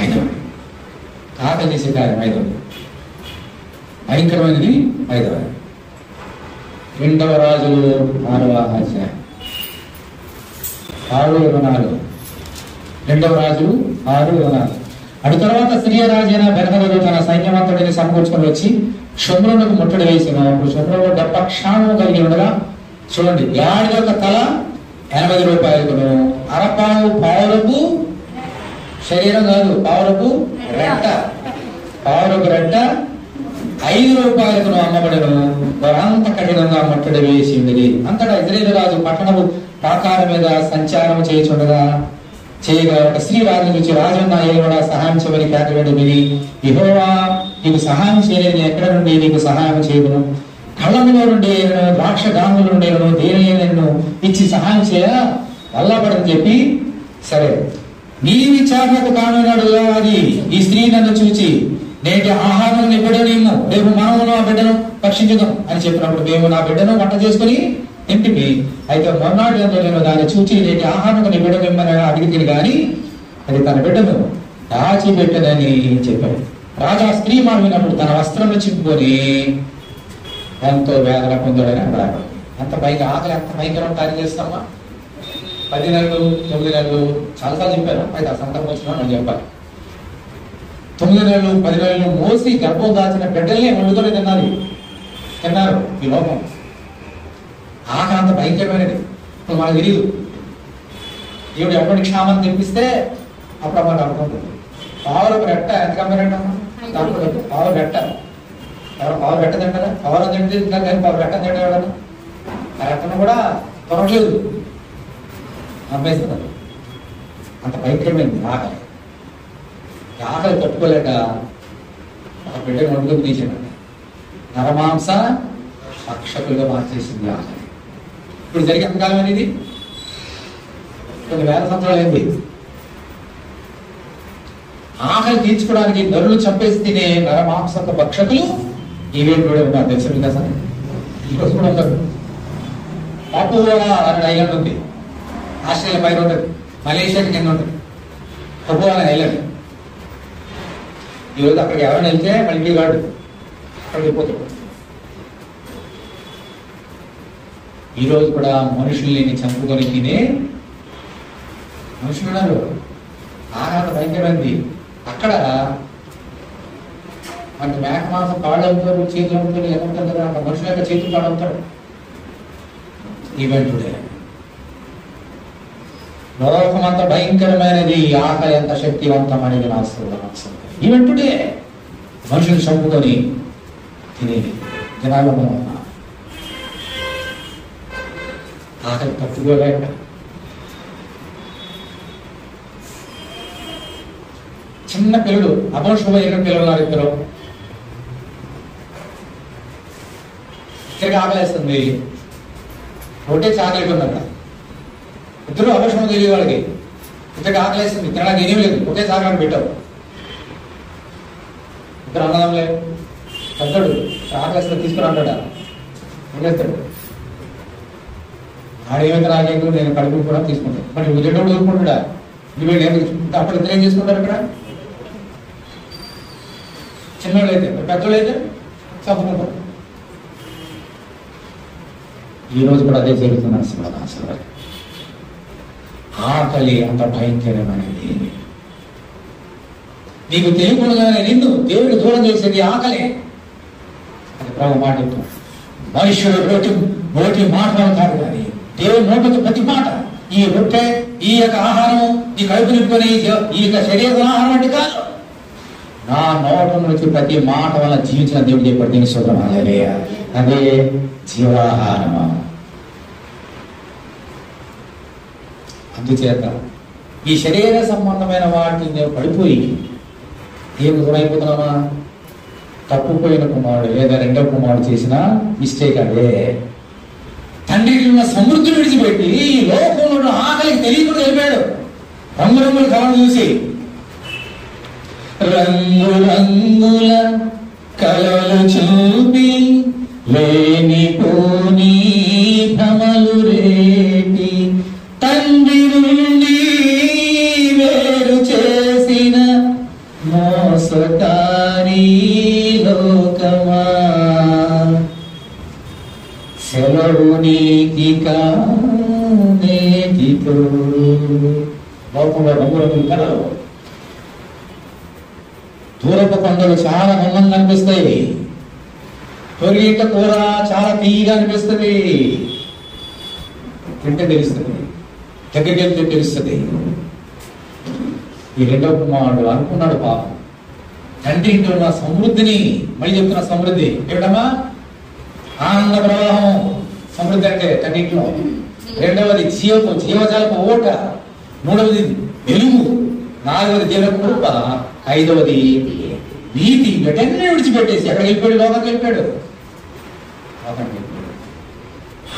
ఐదవది ఆకలి చేసే కార్యం. ఐదవది భయంకరమైనది. ఐదవది 2వ రాజులు 6వ అధ్యాయం 6:24. 2వ రాజులు 6:24. అటు తర్వాత సిరియా రాజైన బెన్హదదు తన సైన్యవంతుడిని సమకూర్చుకొని వచ్చి షోమ్రోనుకు ముట్టడి వేసిన. అప్పుడు షోమ్రోను గొప్ప క్షామం కలిగి ఉండగా చూడండి, గాడిద యొక్క తల 80 రూపాయలకును, అరపావు పావులకు శరీరం కాదు పావులకు రెట్ట, పావులకు రెట్ట 5 రూపాయలకును అమ్మబడను. వారంత కఠినంగా ముట్టడి వేసి ఉండేది. అంతటా ఇజ్రాయేలు రాజు పట్టణము ప్రాకార మీద సంచారం చేయగా ఒక స్త్రీ రాజు నుంచి రాజన్న కూడా సహాయం చేయమని కేటవేడు విని, యెహోవా నీకు సహాయం చేయలేని ఎక్కడ నుండి నీకు సహాయం చేయదును? కళ్ళములో నుండి ద్రాక్ష గాముల నుండి దేనిను ఇచ్చి సహాయం చేయ వల్లబడని చెప్పి, సరే నీ విచారణకు కానున్నాడు అది ఈ స్త్రీ నన్ను చూచి నేటి ఆహారం నీ బిడ్డనేమో రేపు మనము ఆ బిడ్డను భక్షించుదాం అని చెప్పినప్పుడు మేము నా బిడ్డను వంట చేసుకుని ఇంటికి అయితే మొన్నటి నేను దాన్ని చూచి నేటి ఆహారం నీ బిడ్డ మిమ్మల్ని అడిగితే గాని అది తన బిడ్డను దాచిపెట్టదని చెప్పాడు. రాజా స్త్రీ మాట విన్నప్పుడు తన వస్త్రం చింపుకొని ఎంతో వేదన పొందాడని అక్కడ అంత పైగా ఆకలి ఎంత భయంకరం కార్యం చేస్తామా? 10 నెలలు 9 నెలలు చాలాసార్లు చెప్పారు. అయితే ఆ సందర్భం వచ్చినా నేను చెప్పాలి. 9 నెలలు 10 నెలలు మోసి గర్భం దాచిన బిడ్డల్ని వండుకొని తిన్నారు ఈ లోకం. ఆకలి అంత భయంకరమైనది. ఇప్పుడు మనకు తెలియదు. దేవుడు ఎప్పటి క్షామం తెప్పిస్తే అప్పుడు మనకు అర్థమవుతుంది. పావులకు రెట్ట ఎంత కమ్మారంటమ్మా? దాంట్లో పావు రెట్ట. ఎవరు పావు రెట్ట తింటారా? పావులు తింటే కానీ పావు రెట్ట తింటే ఎవడన్నా ఆ రెట్టను కూడా తొరగలేదు, అమ్మేస్తున్నారు. అంత భయంకరమైంది ఆకలి. ఆకలి తట్టుకోలేక ఒక బిడ్డను వండుకొని తీసాడు. నరమాంస భక్షకులుగా మార్చేసింది ఆకలి. ఇప్పుడు జరిగే ఎంతకాలం అనేది కొన్ని వేల సంవత్సరాలు ఏంటి? ఆకలి తీర్చుకోవడానికి నరులు చంపేసి తినే నరమాంసక భక్షకులు ఈవెంట్ కూడా ఉన్నారు. తెలుసు కదా సార్, ఈరోజు కూడా ఉన్నారు. పాపువా అనే ఐలాండ్ ఉంది, ఆస్ట్రేలియా పైన ఉంటుంది, మలేషియాకి కింద ఉంటుంది. పాపువా అనే ఐలాండ్. ఈరోజు అక్కడికి ఎవరైనా వెళ్తే మళ్ళీ ఇంటికి వాడు అక్కడికి పోతాడు. ఈరోజు కూడా మనుషుల్ని చంపుకొని తినే మనుషులు ఉన్నారు. ఆహారం భయంకరమైంది. అక్కడ మనకి మేక మాంసం కాళ్ళు అమ్ముతారు, చేతులు అమ్ముతారు, ఏమవుతారు కదా, అక్కడ మనుషుల యొక్క చేతులు కాళ్ళు అమ్ముతాడు. ఈవెంట్ టుడే లోకమంత భయంకరమైనది, ఆకలి ఎంత శక్తివంతమైనది నా సోదరా. ఈవెన్ టుడే మనుషులు చంపుకొని తినేది జనాలలో ఆకలి తట్టుకోలేక చిన్న పిల్లలు అపోషమైన పిల్లలు ఇద్దరు ఇద్దరికి ఆకలేస్తుంది. ఒకటే చాకలి కొన్నాక ఇద్దరు అపోషణ తెలియదు వాళ్ళకి. ఇద్దరికి ఆకలేస్తుంది, తినడానికి ఏమీ లేదు, ఒకే చాకలి పెట్టావు. ఇద్దరు అన్నదం లేదు. పెద్దడు ఆకలేస్తుంది తీసుకుని అంటాడా వదిలేస్తాడు. ఆడేమైతే నాకేంటో నేను కడుపు కూడా తీసుకుంటాను. మరి ఉద్యోగం ఊరుకుంటాడా? అప్పుడు ఇద్దరు ఏం చేసుకుంటారు ఇక్కడ? చిన్నోళ్ళు అయితే పెద్దోళ్ళు అయితే చంపుకుంటారు. ఈరోజు కూడా అదే జరుగుతుంది అసలు. ఆకలి అంత భయంకరమైనది. నీకు తెలియకుండానే నిన్ను దేవుడికి దూరం చేసేది ఆకలి. అది ప్రభు మాట చెప్తున్నాడు. మనుషుడు నోటి మాటలు కాదు కానీ దేవుడి నోటితో ప్రతి మాట. ఈ రొట్టె, ఈ యొక్క ఆహారము నీ కడుపు నింపుకొని ఈ యొక్క శరీర ఆహారం అంటే కాదు, నా నోట నుంచి ప్రతి మాట వల్ల జీవించిన దేవుడు చెప్పాడు. దీని సోదరం అదే జీవాహారము. అందుచేత ఈ శరీర సంబంధమైన వాటిని పడిపోయి ఏమి దూరం అయిపోతున్నామా? తప్పుపోయిన కుమారుడు లేదా రెండవ కుమారుడు చేసిన మిస్టేక్ అదే. తండ్రికి ఉన్న సమృద్ధిని విడిచిపెట్టి ఈ లోకంలో ఆకలికి తెలియకుండా వెళ్ళిపోయాడు. రంగురంగుల కళను చూసి రంగురంగుల కళలు చూపి లేని పోనీ భ్రమలు రేటి తండ్రి నుండి వేరు చేసిన మోసకారి లోకమా సెలవు నీకి నేటితో. లోకంలో రంగురంగుల కళలు, దూరపు కొండలు చాలా అందంగా అనిపిస్తాయి, తొలిట కూర చాలా తీయగా అనిపిస్తుంది. తింటే తెలుస్తుంది, దగ్గరికి వెళ్తే తెలుస్తుంది. ఈ రెండవ కుమారుడు అనుకున్నాడు పాపం తండ్రి ఇంట్లో ఉన్న సమృద్ధిని, మళ్ళీ చెప్తున్న సమృద్ధి ఏమిటమ్మా? ఆనంద ప్రవాహం. సమృద్ధి అంటే తండ్రి ఇంట్లో. రెండవది జీవజాలపు ఓట, మూడవది వెలుగు, నాలుగవది దేవుని కృప, ఐదవది నీతి. వీటన్నీ విడిచిపెట్టేసి ఎక్కడ వెళ్ళిపోయాడు? లోకానికి వెళ్ళిపోయాడు.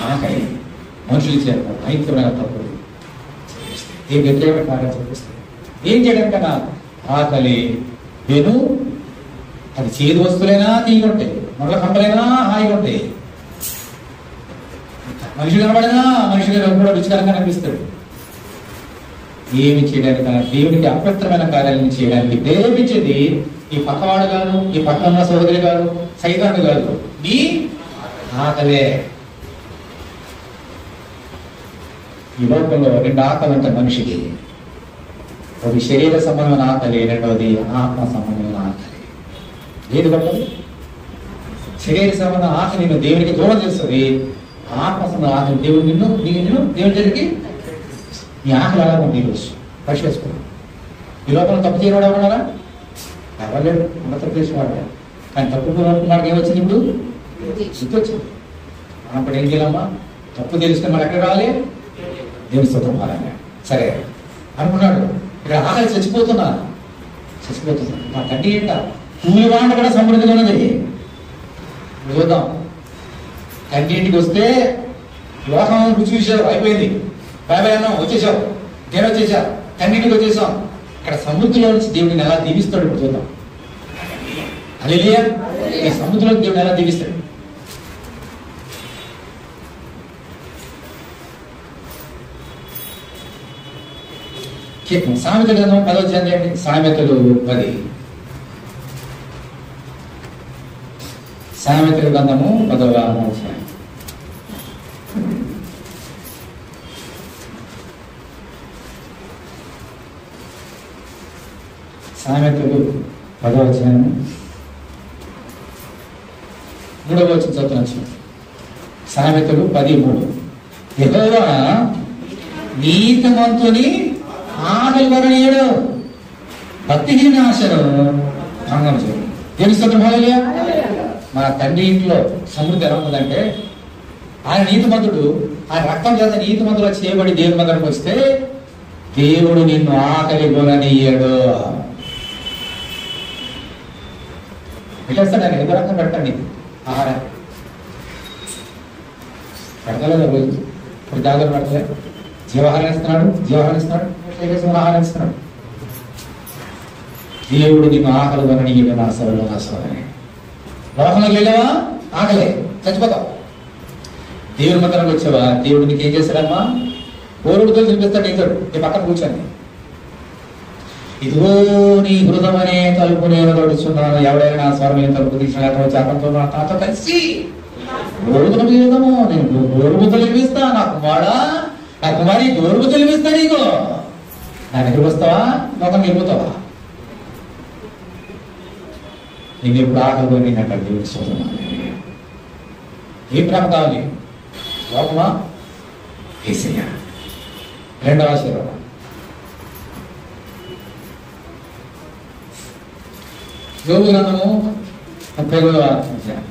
ఆకలి మనుషులు ఇచ్చారు భయంకరమైన తప్పులు, ఏ వ్యతిరేక కార్యం చూపిస్తుంది. ఏం చేయడం కన్నా ఆకలి వెను అది చేదు వస్తువులైనా తీగి ఉంటాయి, మొదల కంపలైనా హాయిగా ఉంటాయి. మనిషి కనబడినా మనిషిగా కూడా రుచికరంగా అనిపిస్తాడు. ఏమి చేయడానికన్నా దేవునికి అపవిత్రమైన కార్యాలను చేయడానికి ప్రేరేపించేది ఈ పక్కవాడు కాదు, ఈ పక్కన సోదరి కాదు, సైతాను కాదు, నీ ఆకలే. ఈ లోకంలో రెండు ఆకలి ఉంటాయి మనిషికి. ఒకటి శరీర సంబంధమైన ఆకలి, రెండవది ఆత్మ సంబంధమైన ఆకలి. ఏది గొప్పది? శరీర సంబంధ ఆకలి నిన్ను దేవునికి దూరం చేస్తుంది. ఆత్మ సంబంధ ఆకలి దేవుడు నిన్ను దేవుడి దగ్గరికి నీ ఆకలి అలా ఉంది. ఈరోజు పరిశీలించుకో. ఈ లోపల తప్పు చేయడం ఎవరున్నారా? ఎవరు తప్పు చేసేవాడు. కానీ తప్పు మనకి ఏమొచ్చింది? ఇప్పుడు శుద్ధి వచ్చింది. మనం ఇప్పుడు ఏం చేయాలమ్మా? తప్పు తెలుసుకుని మనం ఎక్కడ రావాలి? దేవుని స్తోత్రం మారాలి. సరే అనుకున్నాడు, ఇక్కడ ఆకలి చచ్చిపోతున్నా. మా తండ్రి ఏంట కూలివాండ కూడా సమృద్ధిగా ఉన్నది. చూద్దాం. తండ్రి ఇంటికి వస్తే లోకం రుచి చూసావు, అయిపోయింది. బాబాయ్ అన్నాం, వచ్చేసావు, నేను వచ్చేసా, తండ్రి ఇంటికి వచ్చేసాం. ఇక్కడ సముద్రంలో నుంచి దేవుడిని ఎలా దీవిస్తాడు ఇప్పుడు చూద్దాం. హల్లెలూయా. ఈ సముద్రంలో దేవుడిని ఎలా దీవిస్తాడు? సామెతల గ్రంథం 10వ అధ్యాయం. సామెతలు 10. సామెతల గ్రంథము 10వ అధ్యాయం. సామెతలు 10వ అధ్యాయం 3వ వచనం చదువుతున్నాను. సామెతలు 10:3. యెహోవా నీతిమంతుని ఆకలి కొననీయడు, భక్తిహీన ఆశను భంగం చేయడు. తెలుస్తుంది హల్లెలూయా. మన తండ్రి ఇంట్లో సమృద్ధి ఎలా ఉందంటే, ఆయన నీతిమంతుడు, ఆయన రక్తం చేత నీతిమంతులు చేయబడి దేవుని దగ్గరకు వస్తే దేవుడు నిన్ను ఆకలి కొననీయడు. పెట్టేస్తాడు ఆయన, ఏదో రకం పెడతాడు ఆహారం. పెడతలేదు రోజు ఇప్పుడు జాగ్రత్త పెడతలే. జీవాహారం ఇస్తున్నాడు, ఆహారం ఇస్తున్నాడు. దేవుడు నిన్ను ఆకలి కొననీయడు నా సవరణ నా సవరణ. లోకంలోకి వెళ్ళావా, ఆకలే, చచ్చిపోతావు. దేవుని మందిరంలోకి వచ్చావా, దేవుడు నీకు ఏం చేశాడమ్మా, కోరుడుతో చూపిస్తాడు. ఇతడు నీ పక్కన కూర్చొని, ఇదిగో నీ హృదయమనే తలుపు నేను తడుచున్నాను, ఎవడైనా నా స్వరం తలుపు తీసినట్టు వచ్చి అతనితో నాతో కలిసి గోరుబుద్ధలు జీవితము, నేను గోరుబుద్ధలు ఇప్పిస్తా. నా కుమారి గోరుబుద్ధలు ఇప్పిస్తా. నీకు నా దగ్గరికి వస్తావా, లోకం వెళ్ళిపోతావా? నీకు ఎప్పుడు ఆకలి పోయినట్టు దేవుడికి స్తోత్రం. ఏ ప్రేమ కావాలి, లోకమా యేసయ్య? రెండవ ఆశీర్వాదం, యోబు గ్రంథము 38వ అధ్యాయం.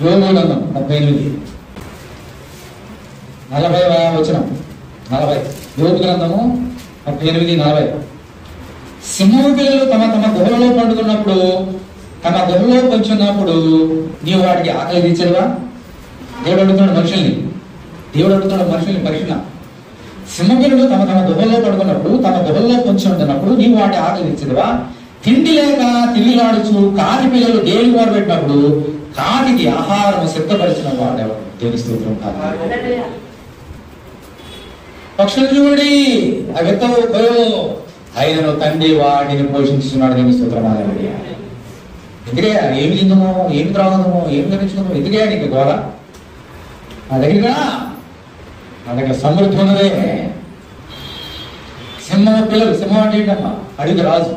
యోబు గ్రంథం 38 40వ వచనం. 40 యోబు గ్రంథము 38:40. సింహము పిల్లలు తమ తమ గుహలలో పండుకున్నప్పుడు, తమ గుహలో పంచున్నప్పుడు నీవు వాటికి ఆకలి తీర్చడువా? దేవుడు అడుగుతున్నాడు మనుషుల్ని పరీక్షణ. సింహపిల్లలు తమ తమ గుహల్లో పడుకున్నప్పుడు, తమ గుహల్లో పొంచి ఉంటున్నప్పుడు నీవు వాటి ఆకలి తీర్చడువా? తిండి లేక తిరిగిలాడుచు కాకి పిల్లలు దేవుని వారు పెట్టినప్పుడు కాకికి ఆహారం సిద్ధపరిచిన వాడేవాడు. దేవుని స్తోత్రం. పక్షులు చూడి అవి ఆయనను తండ్రి వాటిని పోషించుతున్నాడు. దేవుని స్తోత్రం. ఎందుకే ఏమి తిందమో, ఏమి త్రాగుదమో, ఏమి ధరించుకుందామో, ఎందుకే నీకు గోళ? నా దగ్గర సమృద్ధి ఉన్నదే. సింహం పిల్లలు, సింహం అంటే ఏంటమ్మా, అడిగి రాజు.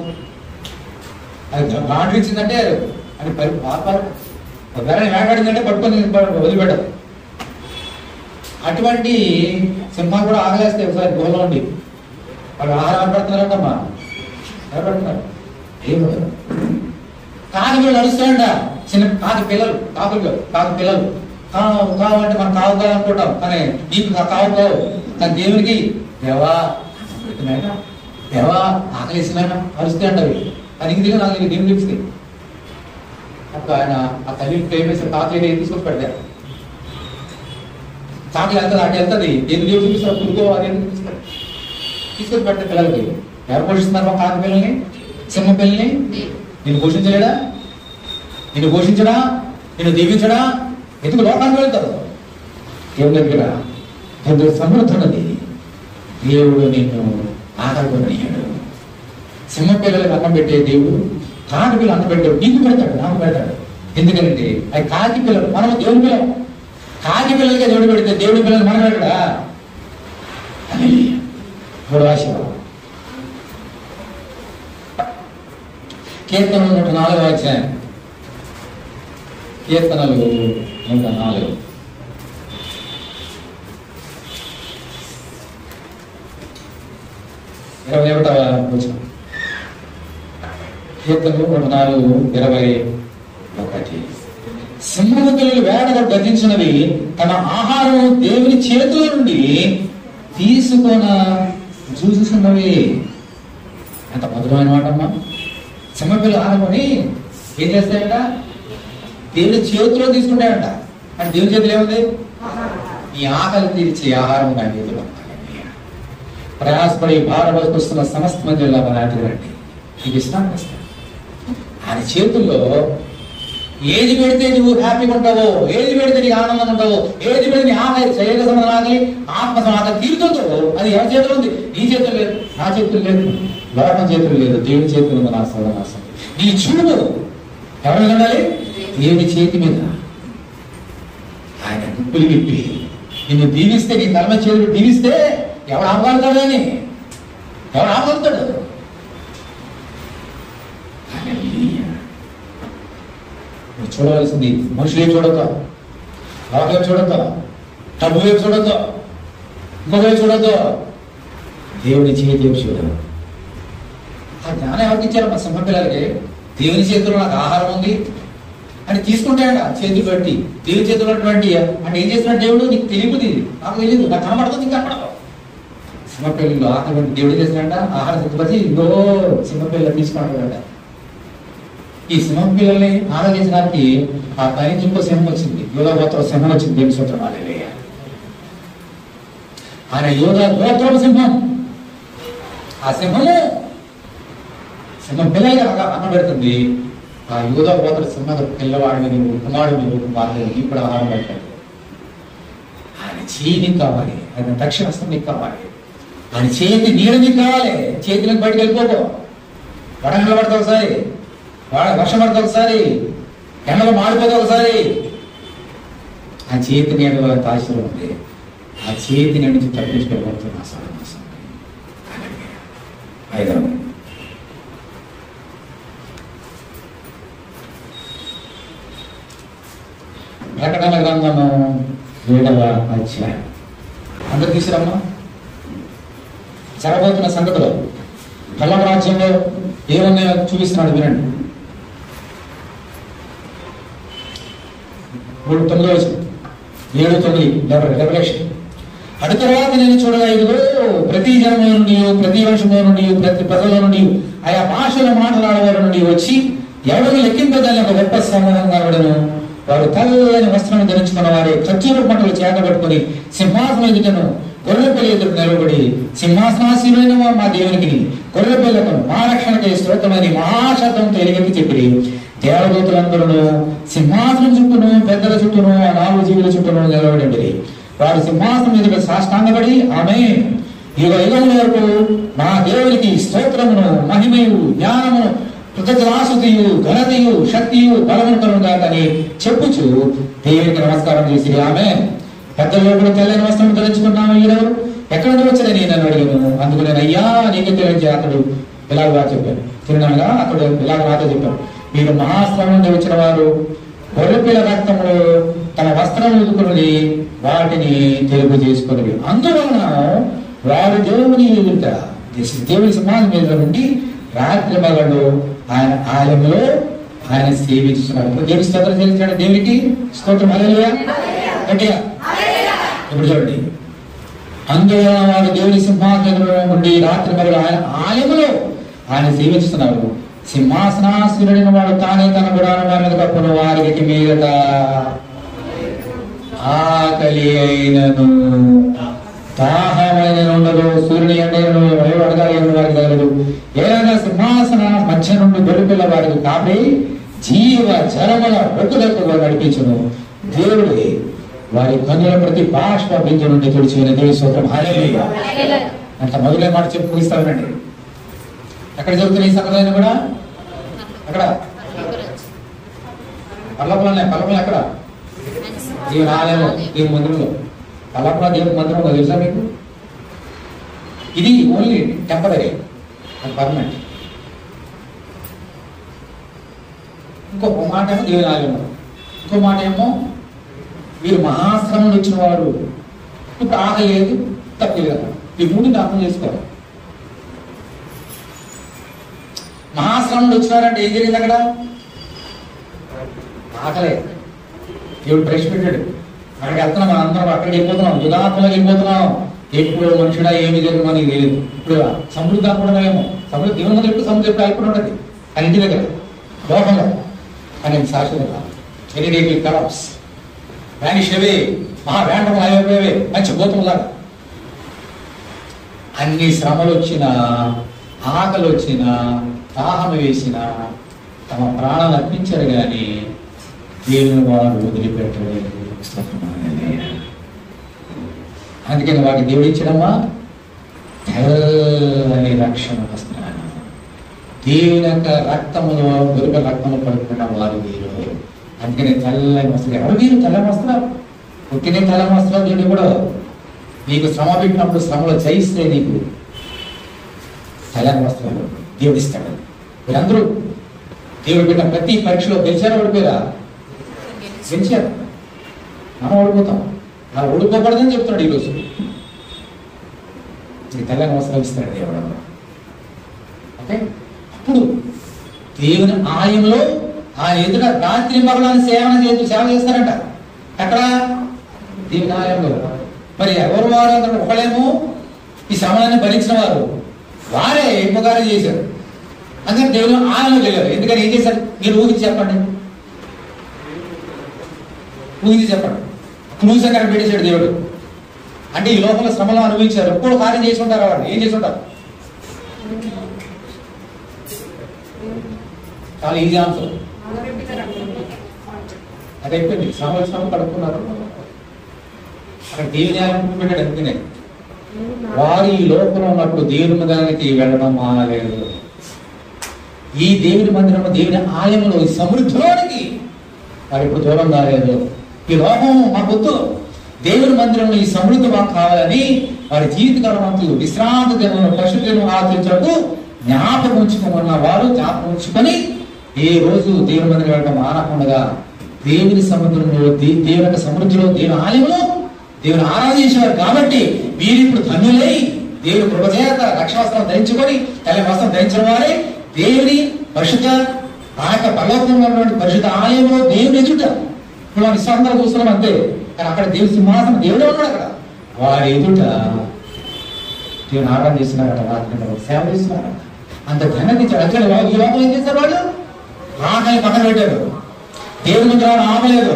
అది మాట ఇచ్చిందంటే అది వేటాడిందంటే పట్టుకొని వదిలిపెట్టదు. అటువంటి సింహం కూడా ఆగలేస్తే ఒకసారి గుహలో ఉండి వాళ్ళు ఆహారం పెడుతున్నారంటమ్మా, పెడుతున్నారు. ఏమి కాకి పిల్లలు నడుస్తాయంట, చిన్న కాకి పిల్లలు, కాకి పిల్లలు కావాలంటే మనం కావు కావాలనుకుంటాం, కానీ నీకు కావు కావు. కానీ దేవునికి దేవా ఆకలిస్తున్నాయన అరుస్తాయి అంటవి. అది దిగా నాకు దేవుని చూపిస్తాయి. అప్పుడు ఆయన ఆ తల్లి ప్రేమ వేసిన కాకులు ఏం తీసుకొని పెడతారు. కాకులు వెళ్తుంది, అటు వెళ్తుంది, దేవుని దేవుడు చూపిస్తారు. పురుగో అది తీసుకొని పెడతారు పిల్లలకి. ఎవరు పోషిస్తున్నారు మా కాకి పిల్లల్ని, సింహ పిల్లల్ని? నిన్ను పోషించలేడా? నిన్ను పోషించడా? నిన్ను దీవించడా? ఎందుకు లోకానికి వెళ్తారు? దేవుని దగ్గర ఎంతో సమృద్ధి ఉన్నది. దేవుడు నిన్ను ఆకలికొననీయడు. సింహ పిల్లలకు అన్నం పెట్టే దేవుడు కాకి పిల్లలు అన్నం పెట్టాడు. నీకు పెడతాడు, నాకు పెడతాడు. ఎందుకంటే అది కాకి పిల్లలు, మనం దేవుడి పిల్లలు. కాకి పిల్లలకే దేవుడు పెడితే దేవుడి పిల్లలు మనం పెడతా. మూడు ఆశీర్వాదం. కీర్తనలు 104వ అధ్యాయం. కీర్తనలు 104. కీర్తనలు 104:21. సింహము పిల్లలు వేడగా గర్జించినవి, తన ఆహారం దేవుని చేతుల నుండి తీసుకొన చూసుకున్నవి. ఎంత మధురమైన మాట అమ్మా. సింహపిల్లలు ఆహారమని ఏం చేస్తాయంట? దేవుని చేతిలో తీసుకుంటాయంట. అంటే దేవుని చేతిలో ఏముంది? ఈ ఆకలి తీర్చే ఆహారం నా చేతిలో. ప్రయాసపడి భారవస్తున్న సమస్త మంది రండి, నీకు ఇష్టం చేస్తాను. ఆయన చేతుల్లో ఏది పెడితే నువ్వు హ్యాపీగా ఉంటావో, ఏది పెడితే నీకు ఆనందంగా ఉంటావో, ఏది పెడితే నీ ఆకలి, శరీర సంబంధం ఆకలి, ఆత్మ ఆకలి తీరుతుందో అది ఎవరి చేతులు ఉంది? నీ చేతులు లేదు, నా చేతులు లేదు, లోకం చేతులు లేదు, దేవుని చేతులు ఉంది. నా సోదనాశం నీ చూడు ఎవరి మీద ఉండాలి? దేవుని చేతి మీద. ఆయన గుప్పులు విప్పి నిన్ను దీవిస్తే, నీ తలమ చేతులు దీవిస్తే ఎవడు ఆపగలుగుతాడు? అని ఎవడు ఆపగలుగుతాడు? నువ్వు చూడవలసింది మనుషులే చూడక, లోకం చూడక, డబ్బు వైపు చూడక, ఇంకొకరు చూడొద్దు, దేవుని చేతి చూడదు. ఆ జ్ఞానం ఎవరికి ఇచ్చారు? మా సింహ పిల్లలకి. దేవుని చేతిలో నాకు ఆహారం ఉంది అని తీసుకుంటాడ చేతులు పెట్టి. దేవుని చేతిలో ఉన్నటువంటి అంటే ఏం చేస్తున్నాడు దేవుడు? నీకు తెలియదు, నాకు తెలియదు, నాకు కనబడుతుంది, నీకు కనబడదు. సింహపిల్లలు ఆహారం దేవుడు చేసినాడ, ఆహారం సిద్ధపరిచి ఇంకో సింహపిల్లలు తీసుకున్నాడు. ఈ సింహం పిల్లల్ని ఆరాధించడానికి ఆ పైన ఇంకో సింహం వచ్చింది, యోధా గోత్ర సింహం వచ్చింది. దేవుని స్తోత్రం. హల్లెలూయా. ఆయన యోధా గోత్ర సింహం. ఆ సింహము సింహం పిల్లగా అన్నం పెడుతుంది. ఆ యోధా గోత్ర సింహ పిల్లవాడి మీద కుమారుడు మీద కుమారుడు ఇప్పుడు ఆహారం పెడతాడు. ఆయన చేయి కావాలి, ఆయన దక్షిణ హస్తం నీకు కావాలి, ఆయన చేతి నీడ నీకు కావాలి. చేతిలోకి బయటకు వెళ్ళిపోకో. వడంగలు పడతా ఒకసారి, వర్షం పడతా ఒకసారి, ఎండలో మాడిపోతా ఒకసారి. ఆ చేతి నీడలో తాశలో ఉంది. ఆ చేతి నీడ నుంచి తప్పించుకెళ్ళబడుతుంది. ఐదవ ప్రకటన గ్రంథము 7వ అధ్యాయం. అందరు తీసుకురమ్మా. జరగబోతున్న సంగతులు పల్లవ రాజ్యంలో ఏమున్నాయో చూపిస్తున్నాడు, వినండి. 7:9 రెవల్యూషన్. అటు తర్వాత నేను చూడగా ఇదిగో ప్రతి జనము నుండి, ప్రతి వంశము నుండి, ప్రతి ప్రజల నుండి, ఆయా భాషల మాట్లాడేవారి నుండి వచ్చి ఎవరు లెక్కింపదాన్ని ఒక గొప్ప సమూహం కనబడను. వారు తెల్లని వస్త్రం ధరించుకున్న వారి ఖర్జూర పంటలు చేతబట్టుకుని సింహాసనం ఎదుటను గొర్రెపిల్ల ఎదురు నిలబడి, సింహాసనాసీనులైన మా దేవునికి గొర్రెపిల్లకు మా రక్షణకై స్తోత్రమని మహాశబ్దంతో ఎలుగెత్తి చెప్పి, దేవదూతలందరూ సింహాసనం చుట్టూను పెద్దల చుట్టూను ఆ 4 జీవుల చుట్టూను నిలబడి వారు సింహాసనం ఎదుట సాష్టాంగపడి ఆమేన్, యుగ యుగముల వరకు మా దేవునికి స్తోత్రమును మహిమయు జ్ఞానమును కృతజ్ఞతాస్తుతియు ఘనతయు శక్తియు బలమును కలుగుగాకని చెప్పుచు దేవునికి నమస్కారం చేసి ఆమేన్. పెద్దల్లో కూడా తెల్లని వస్త్రం ధరించుకున్నాము. ఈరోజు ఎక్కడ నుండి వచ్చాడని నేను అడిగాను. అందుకు నేను అయ్యా నీకు తెలియజే అతడు ఇలాగా చెప్పాను. తిరునాగా అతడు ఇలాగ నాతో చెప్పాడు, మీరు మహాశ్రమం నుండి వచ్చిన వారు గొర్రెపిల్ల రక్తములు తన వస్త్రం ఉదుకుని వాటిని తెలుపు చేసుకుని, అందువలన వారు దేవుని ఎదుట దేవుని సింహాసనం మీద నుండి రాత్రి మగళ్ళు ఆయన ఆలయంలో ఆయన సేవించుతున్నాడు. దేవుడి స్తోత్రం చెల్లించాడు. దేవునికి స్తోత్రం. హల్లెలూయా. గట్టిగా ఇప్పుడు చూడండి. అందువలన వారు దేవుని సింహాసనంలో ఉండి రాత్రి మగళ్ళు ఆయన ఆలయంలో ఆయన సేవించుతున్నాడు. సింహాసనాసీనుడైన వాడు తానే తన గుడారం వారి మీద కప్పును, వారికి మీదట ఆకలి అయినను దాహమైన ఉండదు, సూర్యుని ఎండను అడగాలి వారికి తగలదు. ఏదైనా సింహాసన మధ్య నుండి గొర్రెపిల్ల వారికి కాపి జీవ జలముల బొక్కుదక్కుగా నడిపించును. దేవుడి వారి కన్నుల ప్రతి బాష్ప బిందు నుండి తుడిచిన దేవుని స్తోత్రం. హల్లెలూయా. అంత మొదలే మాట చెప్పి ముగిస్తానండి. ఎక్కడ జరుగుతున్న ఈ సంగతి కూడా అక్కడ పల్లపులనే. పల్లపులు ఎక్కడ? దేవుని ఆలయంలో, దేవుని మందిరంలో. పల్లపుల దేవుని మందిరంలో తెలుసా మీకు? ఇది ఓన్లీ టెంపరీ, పర్మనెంట్. ఇంకో మాట ఏమో దేవుని ఆలయంలో, ఇంకో మాట ఏమో వీరు మహాశ్రమం వచ్చిన వారు. ఇప్పుడు ఆకలి లేదు, తప్పలేదు కదా. ఈ మూడు అర్థం చేసుకోవాలి. మహాశ్రమంలో వచ్చినారంటే ఏం జరిగింది? అక్కడ ఆకలే. దేవుడు ప్రవేశపెట్టాడు. అక్కడికి వెళ్తున్నాం, మనం అందరం అక్కడికి వెళ్ళిపోతున్నాం, యుగాత్మలోకి వెళ్ళిపోతున్నాం. ఎప్పుడు మనుషుడా ఏమి జరిగింది మనకి తెలియదు. ఇప్పుడు సముద్రం కాకుండా ఏమో సముద్రం దేవుని ముందు ఎప్పుడు సముద్రం ఎప్పుడు అయిపోయి ఉండదు. అని ఇంటి దగ్గర లోకంలో అని శాశ్వతంగా ఎన్ని కలప్స్ వ్యానిష్ అవే, మహావేండం అయిపోయేవే, మంచి గోతులాగా. అన్ని శ్రమలు వచ్చినా, ఆకలి వచ్చినా, దాహం వేసిన తమ ప్రాణాలు అర్పించారు కానీ దేవుని వారు వదిలిపెట్టలేదు. అందుకని వాటికి దేవుడు ఇచ్చడమ్మా తెల్లని రక్షణ వస్త్రాలు. దేవుని యొక్క రక్తములో గొర్రె రక్తము పడుకున్న వారు వీరు. అందుకని తెల్లని వస్త్రాలు. ఎవరు వీరు? తెల్లని వస్త్రాలు. పుట్టిన తెల్లని వస్త్రాలు దేవుడు కూడా నీకు శ్రమ పెట్టినప్పుడు శ్రమలో జయిస్తే నీకు తెల్లని వస్త్రాలు దేవుడు ఇస్తాడు. మీరందరూ దేవుడు పెట్టిన ప్రతి పరీక్షలో గెలిచారా ఓడిపోయారా? గెలిచారు. మనం ఓడిపోతాం. అలా ఓడిపోకూడదని చెప్తున్నాడు ఈరోజు. నీ తెల్లని వస్త్రం ఇస్తాడు దేవుడు. ఓకే, అప్పుడు దేవుని ఆలయంలో ఆయన ఎదుట రాత్రి మగలని సేవ చేస్తారంట. ఎక్కడ? దేవుని ఆలయంలో. మరి ఎవరు వారు అందరూ? ఒకళ్ళేమో ఈ శ్రమలన్నీ భరించిన వారు, వారే ఉపకారం చేశారు. అందుకని దేవుని ఆలయంలోకి వెళ్ళారు. ఎందుకని ఏం చేశారు? మీరు ఊహించి చెప్పండి, ఊహించి చెప్పండి. క్రూస్ అక్కడ పెట్టేశాడు దేవుడు. అంటే ఈ లోపల శ్రమలు అనుభవించారు. ఎప్పుడు కార్యం చేసి ఉంటారు. వాడు ఏం చేసి ఉంటారు? చాలా ఈజీ ఆన్సర్. అది అయిపోయింది. శ్రమ కడుక్కున్నారు. అక్కడ దేవుని ఆలయం పెట్టాడు. అందుకనే వారు ఈ లోకంలో ఉన్నప్పుడు దేవుని మందిరానికి వెళ్ళడం మానలేదు. ఈ దేవుని మందిరం, దేవుని ఆలయంలో, ఈ సమృద్ధిలోనికి వారు ఇప్పుడు దూరం కాలేదు. ఈ లోకం మాకొద్దు, దేవుని మందిరంలో ఈ సమృద్ధి మాకు కావాలని వారి జీవితకాలమంతులు విశ్రాంతి దినం, పరిశుద్ధ దినం ఆచరించకు జ్ఞాపకం ఉంచుకోమన్న వారు జ్ఞాపకం ఉంచుకొని ఏ రోజు దేవుని మందిరం వెళ్ళడం మానకుండా దేవుని సముద్రంలో, దేవుని యొక్క సమృద్ధిలో, దేవుని ఆలయంలో దేవుని ఆరాధించేవారు. కాబట్టి వీరు ఇప్పుడు ధన్యులై దేవుని కృపచేత రక్షవస్త్రం ధరించుకొని తెల్ల వస్త్రం ధరించిన వారే దేవుని పరిశుద్ధ ఆ యొక్క పరలోకంలో ఉన్నటువంటి పరిశుద్ధ ఆలయంలో దేవుని ఎదుట ఇప్పుడు మన విశ్వాసంగా చూస్తున్నాం అంతే. కానీ అక్కడ దేవుని సింహాసనం దేవుడే ఉన్నాడు. అక్కడ వారి ఎదుట దేవుని ఆరాధన చేస్తున్నారట, రాత్రి సేవ చేస్తున్నారట. అంత ఘనత ఇచ్చాడు. అంటే ఈ లోపల ఏం చేస్తారు? వాళ్ళు ఆకలి పక్కన పెట్టారు. దేవుని మందిరాన్ని ఆపలేదు.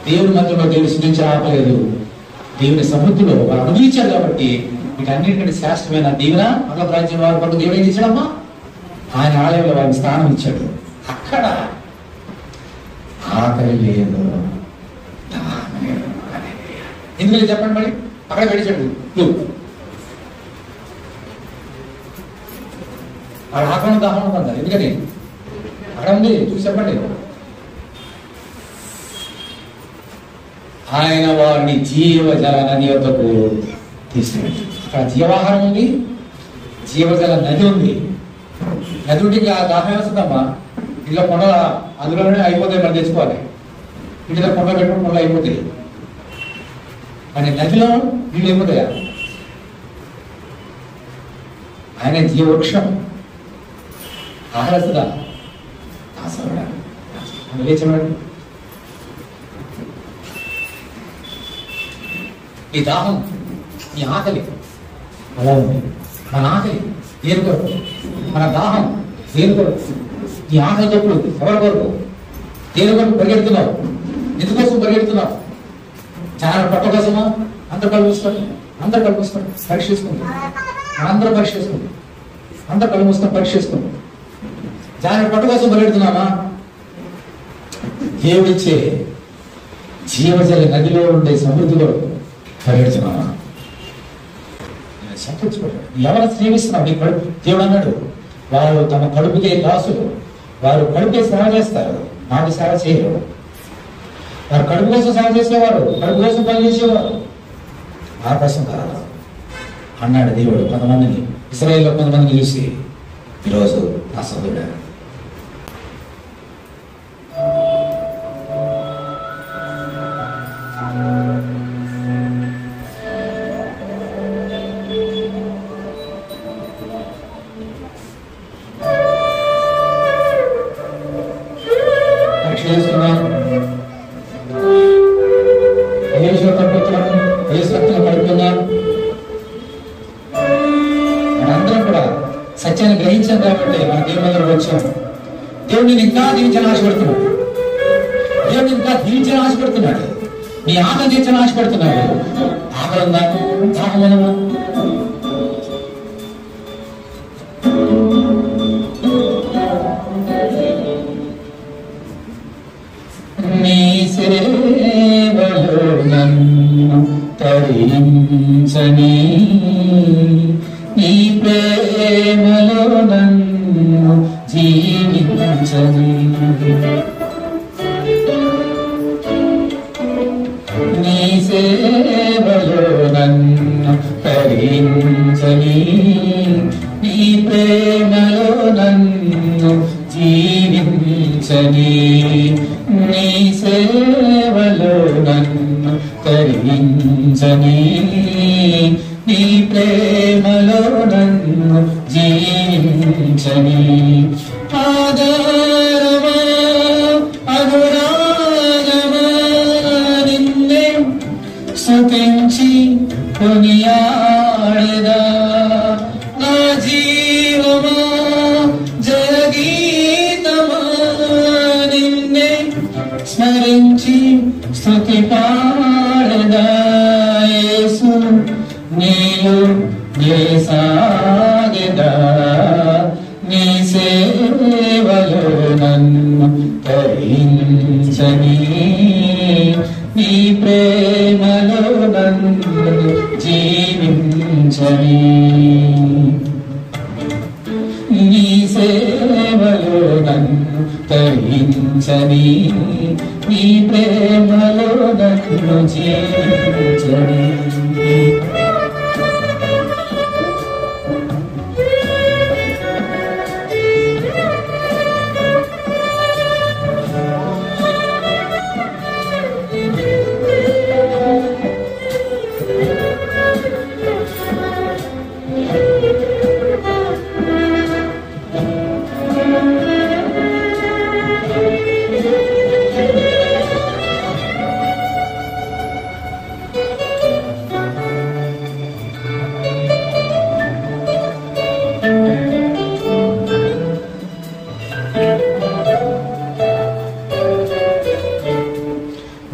దేవుని మందిరంలో దేవుని సృష్టించి ఆపలేదు. దేవుని సమృద్ధిలో వారు అనుభవించారు. కాబట్టి వీటన్నిటికంటే శ్రేష్టమైన దీవెన పర్లోక రాజ్యం వారి పట్ల దేవుడు ఏం చేశాడమ్మా? ఆయన ఆలయంలో వారికి స్థానం ఇచ్చాడు. అక్కడ ఆకలి లేదు, ఎందుకు చెప్పండి. మరి అక్కడ గడిచాడు అక్కడ ఆకలి దాహం ఉందా? ఎందుకని అక్కడ ఉంది, చూసి చెప్పండి. ఆయన వారిని జీవజల నది వద్దకు తీసుకెళ్ళి, అక్కడ జీవాహారం ఉంది, జీవజల నది ఉంది. నది ఉంటే ఇంకా దాహం వేస్తుందమ్మా. ఇంట్లో కొండల అందులోనే అయిపోతాయి, మనం తెచ్చుకోవాలి. ఇంటిలో కొండ పెట్టుకుని కొండలు అయిపోతాయి. కానీ నదిలో నీళ్ళు అయిపోతాయా? ఆయన జీవవృక్షం. ఆహ్లాస్తుందా? లేచండి. ఈ దాహం, ఈ ఆకలి అలా ఉంది. మన ఆకలి దేని కొరకు? మన దాహం దేని కొరకు? ఈ ఆకలి చెప్పుడు ఎవరి కొరకు? దేని కొరకు పరిగెడుతున్నావు? ఎందుకోసం పరిగెడుతున్నావు? చాలా పట్ట కోసమా? అందరు కళ్ళు మూసుకోండి, అందరు కళ్ళు మూసుకోండి, పరీక్ష చేసుకోండి. అందరూ పరీక్ష చేసుకోండి, అందరు కళ్ళు మూసుకొని పరీక్ష చేసుకోండి. చాలా పట్ట కోసం పరిగెడుతున్నామా? దేవుడిచ్చే జీవజల నదిలో ఉండే సమృద్ధిలో పరిగెడుతున్నామా? ఎవరు సేవిస్తున్నావు? నీ కడుపు. దేవుడు అన్నాడు, వారు తమ కడుపుకే దాసులు, వారు కడుపుకే సేవ చేస్తారు, నాకు సేవ చేయరు. వారు కడుపు కోసం సేవ చేసేవారు, కడుపు కోసం పనిచేసేవారు, ఆ కోసం కాదు అన్నాడు దేవుడు. కొంతమందిని, ఇశ్రాయేలులో కొంతమందిని చూసి ఈరోజు నా సోదరుడు సత్యాన్ని గ్రహించాం కాబట్టి మన దేవుని దగ్గర వచ్చాం. దేవుడిని ఇంకా దీవించాలని ఆశపడుతున్నాడు. దేవుడిని ఇంకా దీవించాలని ఆశపడుతున్నాడు. నీ ఆకలి తీర్చాలని ఆశపడుతున్నాడు. ఆకలి ఉందా? దాహం ఉందా? నీ సేవలో నన్ను తరించని, నీ ప్రేమలో నన్ను జీవించని, నీ సేవలో నన్ను తరించని, నీ ప్రేమలో నన్ను జీవించని, నీ సేవలో నన్ను తరించని, నీ ప్రేమలో నన్ను జీవించని ఆధారమా అనురాగమా నిన్నే స్తుతించి కొనియాడెదా నా జీవమా జయగీతమా నిన్నే స్మరించి స్తుతి పాడెదా యేసు నీలో నే సాగెదా నీ సేవలో నన్ను తరించని నీ ప్రేమలో నన్ను జీవించని నీ సేవలో నన్ను తరించని నీ ప్రేమలో నన్ను జీవించని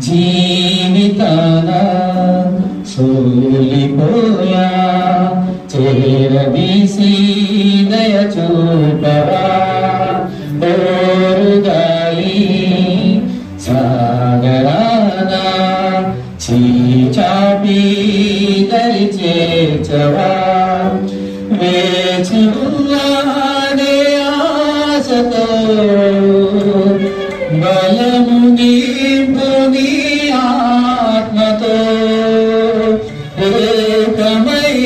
జీవితాన సోలిపోయా చేరదీసి దయ చూపవా బోరుగాలి సాగరానా చీచాపి దరి చేర్చవా వేచి ఉన్నానే ఆశతో బలము నీపు నీ ఆత్మతో ఏకమై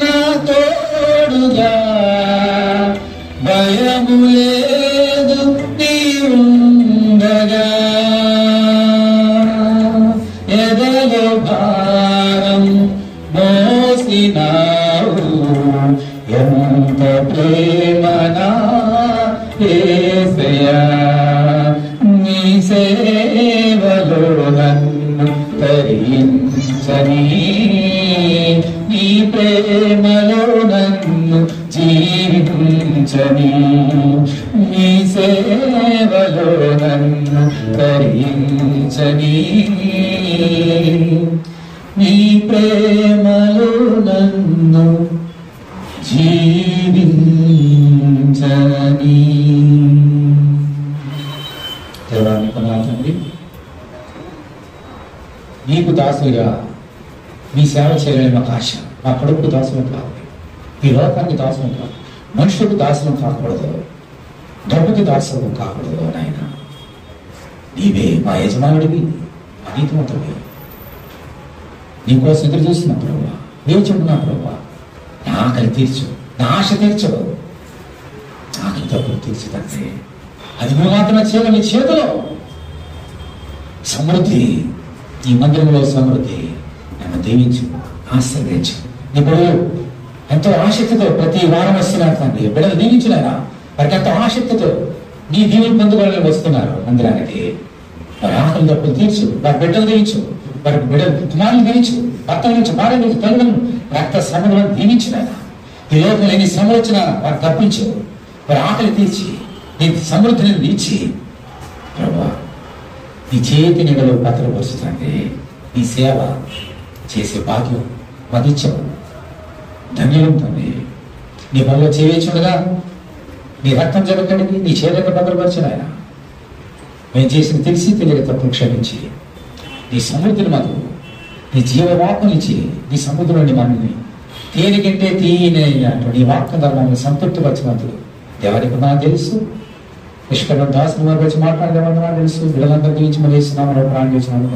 నా తోడుగా భయము లేదు నీవుండగా ఎదలో భారం మోసినావు ఎంత ప్రేమనా యేసయ్యా నీ సేవలో నన్ను తరించని నీ ప్రేమలో నన్ను జీవించని నీ సేవలో నన్ను తరించని నీ ప్రేమలో నన్ను జీవించని. దేవానికి వందనాలండి. నీకు దాసులుగా మీ సేవ చేయాలని మాకు ఆశ. మా కడుపుకు దాసులం కావాలి, ఈ లోకానికి దాసులం కావాలి, మనుషులకు దాసులం కాకూడదు, డబ్బుకి దాసులం కాకూడదు. నాయన నీవే మా యజమానుడివి, మా నీతిమంతుడివి. నీకోసం ఎదురు చూస్తున్నా ప్రభు, వేచుంటున్నా ప్రభు. నా ఆకలి తీర్చు, నా ఆశ తీర్చవు, ఆకలి తప్పులు తీర్చు తండ్రి. అది నువ్వు మాత్రమే చేయగల. నీ చేతిలో సమృద్ధి, ఈ మందిరంలో సమృద్ధి. నన్ను దీవించు, ఆశీర్వదించు. నీ బిడ్డలు ఎంతో ఆసక్తితో ప్రతి వారం వస్తున్నారు తండ్రి. బిడ్డలు దీవించినారా? వారికి ఎంతో ఆసక్తితో నీ దీవులు పొందుకోవాలని వస్తున్నారు మందిరానికి. వారి ఆకలి తప్పులు తీర్చు, వారి బిడ్డలు దీవించు, వారి బిడ్డలు కుమారులు దీవించు, భర్తల నుంచి భార్య నుంచి తల్లులను రక్త శ్రమలను దీవించినారా? ఈ లోకంలో ఎన్ని శ్రమలు వచ్చినా వారు తప్పించు, వారి ఆకలి తీర్చి నీ సమృద్ధిని తీర్చి ప్రభా నీ చేతి నీడలో భద్రపరుస్తుంది. నీ సేవ చేసే భాగ్యం వదించవు. ధన్యులుంటుంది. నీ పనిలో చేయవచ్చుగా నీ రక్తం జరగడానికి నీ చేతులకు భద్రపరచను ఆయన. మేము చేసిన తెలిసి తెలియక తప్పును క్షమించి నీ సమృద్ధిని మాకు, నీ జీవవాక్కునిచ్చి నీ సముద్రంలోని మనల్ని తేలికంటే తీయనైనటువంటి నీ వాక్కు ధర్మాన్ని సంతృప్తిపరచినందుకు దేవానికి నాకు తెలుసు. నిష్కరణ దాసుని వారి వచ్చి మాట్లాడేవాడిని నాకు తెలుసు. బిడ్డలందరి గురించి మనం వేస్తున్నామని ప్రాణం చేసినాము.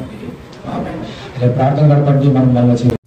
ఇలా ప్రార్థన గడపండి మనం వల్ల